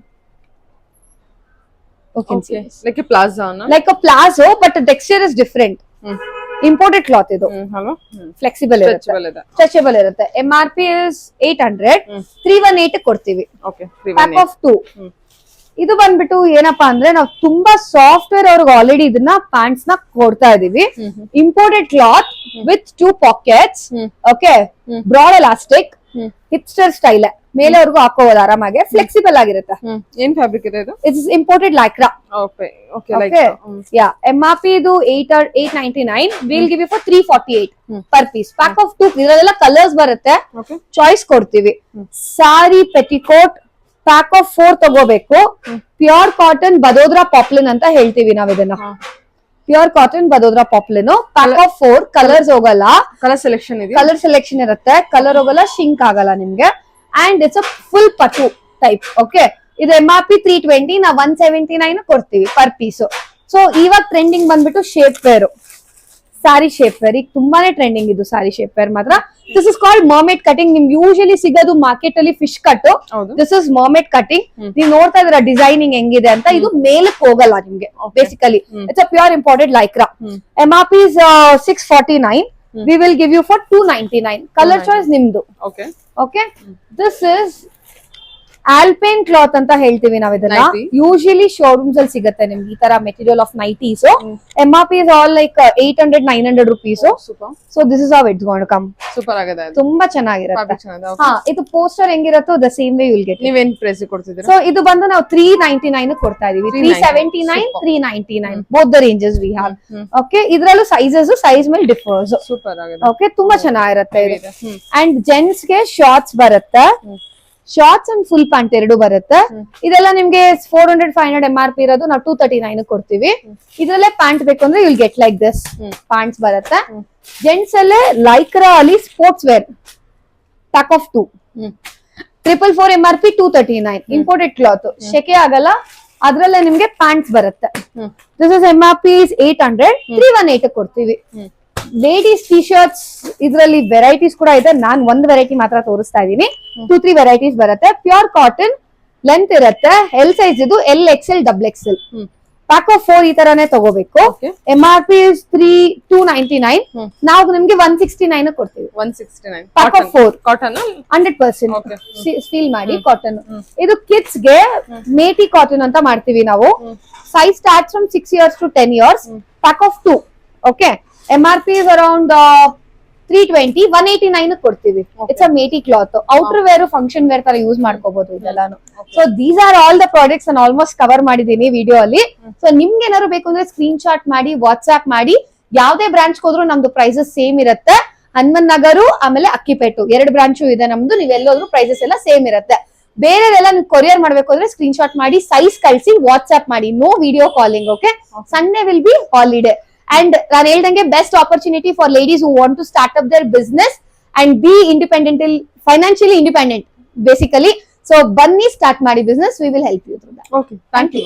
Okay, like palazzo, like a palazzo but texture is different. Imported cloth ಇದು, ಫ್ಲೆಕ್ಸಿಬಲ್ ಇರುತ್ತೆ, ಸ್ಟ್ರೆಚಬಲ್ ಇರುತ್ತೆ. MRP ಇಸ್ 800, 318 ಕೊಡ್ತೀವಿ, ಪ್ಯಾಕ್ ಆಫ್ 2. ಇದು ಬಂದ್ಬಿಟ್ಟು ಏನಪ್ಪಾ ಅಂದ್ರೆ ನಾವು ತುಂಬಾ ಸಾಫ್ಟ್ವೇರ್ ಅವ್ರಿಗೆ ಆಲ್ರೆಡಿ ಇದನ್ನ ಪ್ಯಾಂಟ್ಸ್ ನ ಕೊಡ್ತಾ ಇದೀವಿ. Imported cloth with 2 pockets, okay, broad elastic, hipster style, ಮೇಲೆವರೆಗೂ ಹಾಕೋಬಹುದು ಆರಾಮಾಗಿ, ಫ್ಲೆಕ್ಸಿಬಲ್ ಆಗಿರುತ್ತೆ. ಏನ್ ಫ್ಯಾಬ್ರಿಕ್ ಇದೆ ಇದು? It's imported Lycra. Okay, yeah, MRP ಇದು 899, will give you for 348 per piece. Pack of 2. ಇದರಲ್ಲೆಲ್ಲ ಕಲರ್ಸ್ ಬರುತ್ತೆ, ಚಾಯ್ಸ್ ಕೊಡ್ತೀವಿ. ಸಾರಿ ಪೆಟಿಕೋಟ್ ಪ್ಯಾಕ್ ಆಫ್ 4 ತಗೋಬೇಕು. ಪ್ಯೂರ್ ಕಾಟನ್ ಬದೋದ್ರಾ ಪಾಪ್ಲಿನ್ ಅಂತ ಹೇಳ್ತೀವಿ ನಾವ್ ಇದನ್ನ. Pure cotton Vadodara poplin, pack of 4. Colours ಹೋಗಲ್ಲ, ಕಲರ್ ಸೆಲೆಕ್ಷನ್ ಇದೆ, ಕಲರ್ ಸೆಲೆಕ್ಷನ್ ಇರುತ್ತೆ, ಕಲರ್ ಹೋಗಲ್ಲ, ಶಿಂಕ್ ಆಗಲ್ಲ ನಿಮ್ಗೆ. ಅಂಡ್ ಇಟ್ಸ್ ಅ ಫುಲ್ ಪಟು ಟೈಪ್. ಓಕೆ, ಇದು MRP 320, ನಾವು 179 ಕೊಡ್ತೀವಿ ಪರ್ ಪೀಸ್. ಸೊ ಇವಾಗ ಟ್ರೆಂಡಿಂಗ್ ಬಂದ್ಬಿಟ್ಟು shape wear, sari shape wear. ಈಗ ತುಂಬಾನೇ ಟ್ರೆಂಡಿಂಗ್ ಇದು ಸಾರಿ ಶೇಪ್ ವೇರ್ ಮಾತ್ರ. This is called mermaid cutting. ನಿಮ್ಗೆ ಯೂಶಲಿ ಸಿಗೋದು ಮಾರ್ಕೆಟ್ ಅಲ್ಲಿ fish cut, this is ಮರ್ಮೇಡ್ cutting. ನೀವು ನೋಡ್ತಾ ಇದ್ರ ಡಿಸೈನಿಂಗ್ ಹೆಂಗಿದೆ ಅಂತ. ಇದು ಮೇಲಕ್ಕೆ ಹೋಗಲ್ಲ ನಿಮ್ಗೆ, basically it's a pure imported Lycra. MRP is 649, we will give you for 299. color choice nimdu. Okay, this is alpine cloth ಅಂತ ಹೇಳ್ತೀವಿ ನಾವ್ ಇದನ್ನ. ಯೂಶಲಿ ಶೋರೂಮ್ಸ್ ಅಲ್ಲಿ ಸಿಗುತ್ತೆ ನಿಮ್ಗೆ ಈ ತರ material of nighties. MRP is all like 800, 900 rupees. So this is how it's going to come. Super ಆಗಿದೆ, ತುಂಬಾ ಚೆನ್ನಾಗಿರುತ್ತೆ. ಹಾ, ಇದು ಪೋಸ್ಟರ್ ಹೆಂಗಿರುತ್ತೋ the same way you'll get. ನೀವೇನ್ ಪ್ರೈಸ್ ಕೊಡ್ತಿದ್ದೀರಾ? ಸೊ ಇದು ಬಂದು ನಾವು 399 ಕೊಡ್ತಾ ಇದೀವಿ. 379, 399 both the ranges we have. Okay, ಇದ್ರಲ್ಲೂ ಸೈಜಸ್ ಸೈಜ್ ಮೇಲೆ ಡಿಫರ್ಸ್. ಸೂಪರ್ ಆಗಿದೆ. ಓಕೆ, ತುಂಬಾ ಚೆನ್ನಾಗಿರುತ್ತೆ ಇದು. ಅಂಡ್ ಜೆಂಟ್ಸ್ ಗೆ ಶಾರ್ಟ್ಸ್ ಬರುತ್ತೆ, ಶಾರ್ಟ್ಸ್ ಅಂಡ್ ಫುಲ್ ಪ್ಯಾಂಟ್ ಎರಡು ಬರುತ್ತೆ. ಇದೆಲ್ಲ ನಿಮ್ಗೆ 400, 500 MRP ಇರೋದು ನಾವು 239 ಕೊಡ್ತೀವಿ. ಇದ್ರಲ್ಲೇ ಪ್ಯಾಂಟ್ ಬೇಕು ಅಂದ್ರೆ you'll get like this pants ಬರುತ್ತೆ. ಜೆಂಟ್ಸ್ ಅಲ್ಲೇ ಲೈಕ್ರಾ ಅಲ್ಲಿ sports wear pack of 2, 444 MRP 239. Imported cloth, ಶೆಕೆ ಆಗಲ್ಲ. ಅದ್ರಲ್ಲೇ ನಿಮ್ಗೆ ಪ್ಯಾಂಟ್ಸ್ ಬರುತ್ತೆ. ದಿಸ್ ಇಸ್ MRP is 800, 318 ಕೊಡ್ತೀವಿ. ಲೇಡೀಸ್ ಟಿ ಶರ್ಟ್ಸ್ ಇದ್ರಲ್ಲಿ ವೆರೈಟೀಸ್ ಕೂಡ ಇದೆ. ನಾನ್ ಒಂದ್ ವೆರೈಟಿ ಮಾತ್ರ ತೋರಿಸ್ತಾ ಇದೀನಿ. 2-3 ವೆರೈಟೀಸ್ ಬರುತ್ತೆ. ಪ್ಯೂರ್ ಕಾಟನ್, ಲೆಂತ್ ಇರುತ್ತೆ, ಎಲ್ ಸೈಜ್ ಇದು, LXL, XXL. ಪ್ಯಾಕ್ ಆಫ್ 4 ಈ ತರಾನೇ ತಗೋಬೇಕು. MRP is 299, ನಾವು ನಿಮ್ಗೆ 169 ಕೊಡ್ತೀವಿ. 169 ಪ್ಯಾಕ್ ಆಫ್ 4 ಕಾಟನ್ 100% ಫೀಲ್ ಮಾಡಿ ಕಾಟನ್. ಇದು ಕಿಡ್ಸ್ ಗೆ ಮೇಟಿ ಕಾಟನ್ ಅಂತ ಮಾಡ್ತೀವಿ ನಾವು. Size starts from 6 years to 10 years. Pack of 2. Okay, MRP is around 320, 189 ಕೊಡ್ತೀವಿ. It's a matty cloth. Outer wear, function wear ತರ ಯೂಸ್ ಮಾಡ್ಕೋಬಹುದು ಇದೆಲ್ಲಾನು. So these are all the products ನಾನು ಆಲ್ಮೋಸ್ಟ್ ಕವರ್ ಮಾಡಿದೀನಿ ವಿಡಿಯೋ ಅಲ್ಲಿ. ಸೊ ನಿಮ್ಗೆ ಏನಾದ್ರು ಬೇಕು ಅಂದ್ರೆ ಸ್ಕ್ರೀನ್ ಶಾಟ್ ಮಾಡಿ, ವಾಟ್ಸ್ಆಪ್ ಮಾಡಿ. ಯಾವ್ದೇ ಬ್ರಾಂಚ್ ಹೋದ್ರು ನಮ್ದು ಪ್ರೈಸಸ್ ಸೇಮ್ ಇರುತ್ತೆ. ಹನುಮನ್ ನಗರು ಆಮೇಲೆ ಅಕ್ಕಿಪೇಟು 2 ಬ್ರಾಂಚು ಇದೆ ನಮ್ದು. ನೀವ್ ಎಲ್ಲೋದ್ರು ಪ್ರೈಸಸ್ ಎಲ್ಲ ಸೇಮ್ ಇರುತ್ತೆ. ಬೇರೆಲ್ಲ ನೀವು ಕೊರಿಯರ್ ಮಾಡ್ಬೇಕು ಅಂದ್ರೆ ಸ್ಕ್ರೀನ್ ಶಾಟ್ ಮಾಡಿ, ಸೈಜ್ ಕಳಿಸಿ, ವಾಟ್ಸ್ಆಪ್ ಮಾಡಿ. No video calling. Okay, Sunday will be holiday. And ನಾನು ಹೇಳ್ದಂಗೆ best opportunity for ladies who want to start up their business and be independent, financially independent basically. So ಬನ್ನಿ, start ಮಾಡಿ business. We will help you through that. Okay, thank you.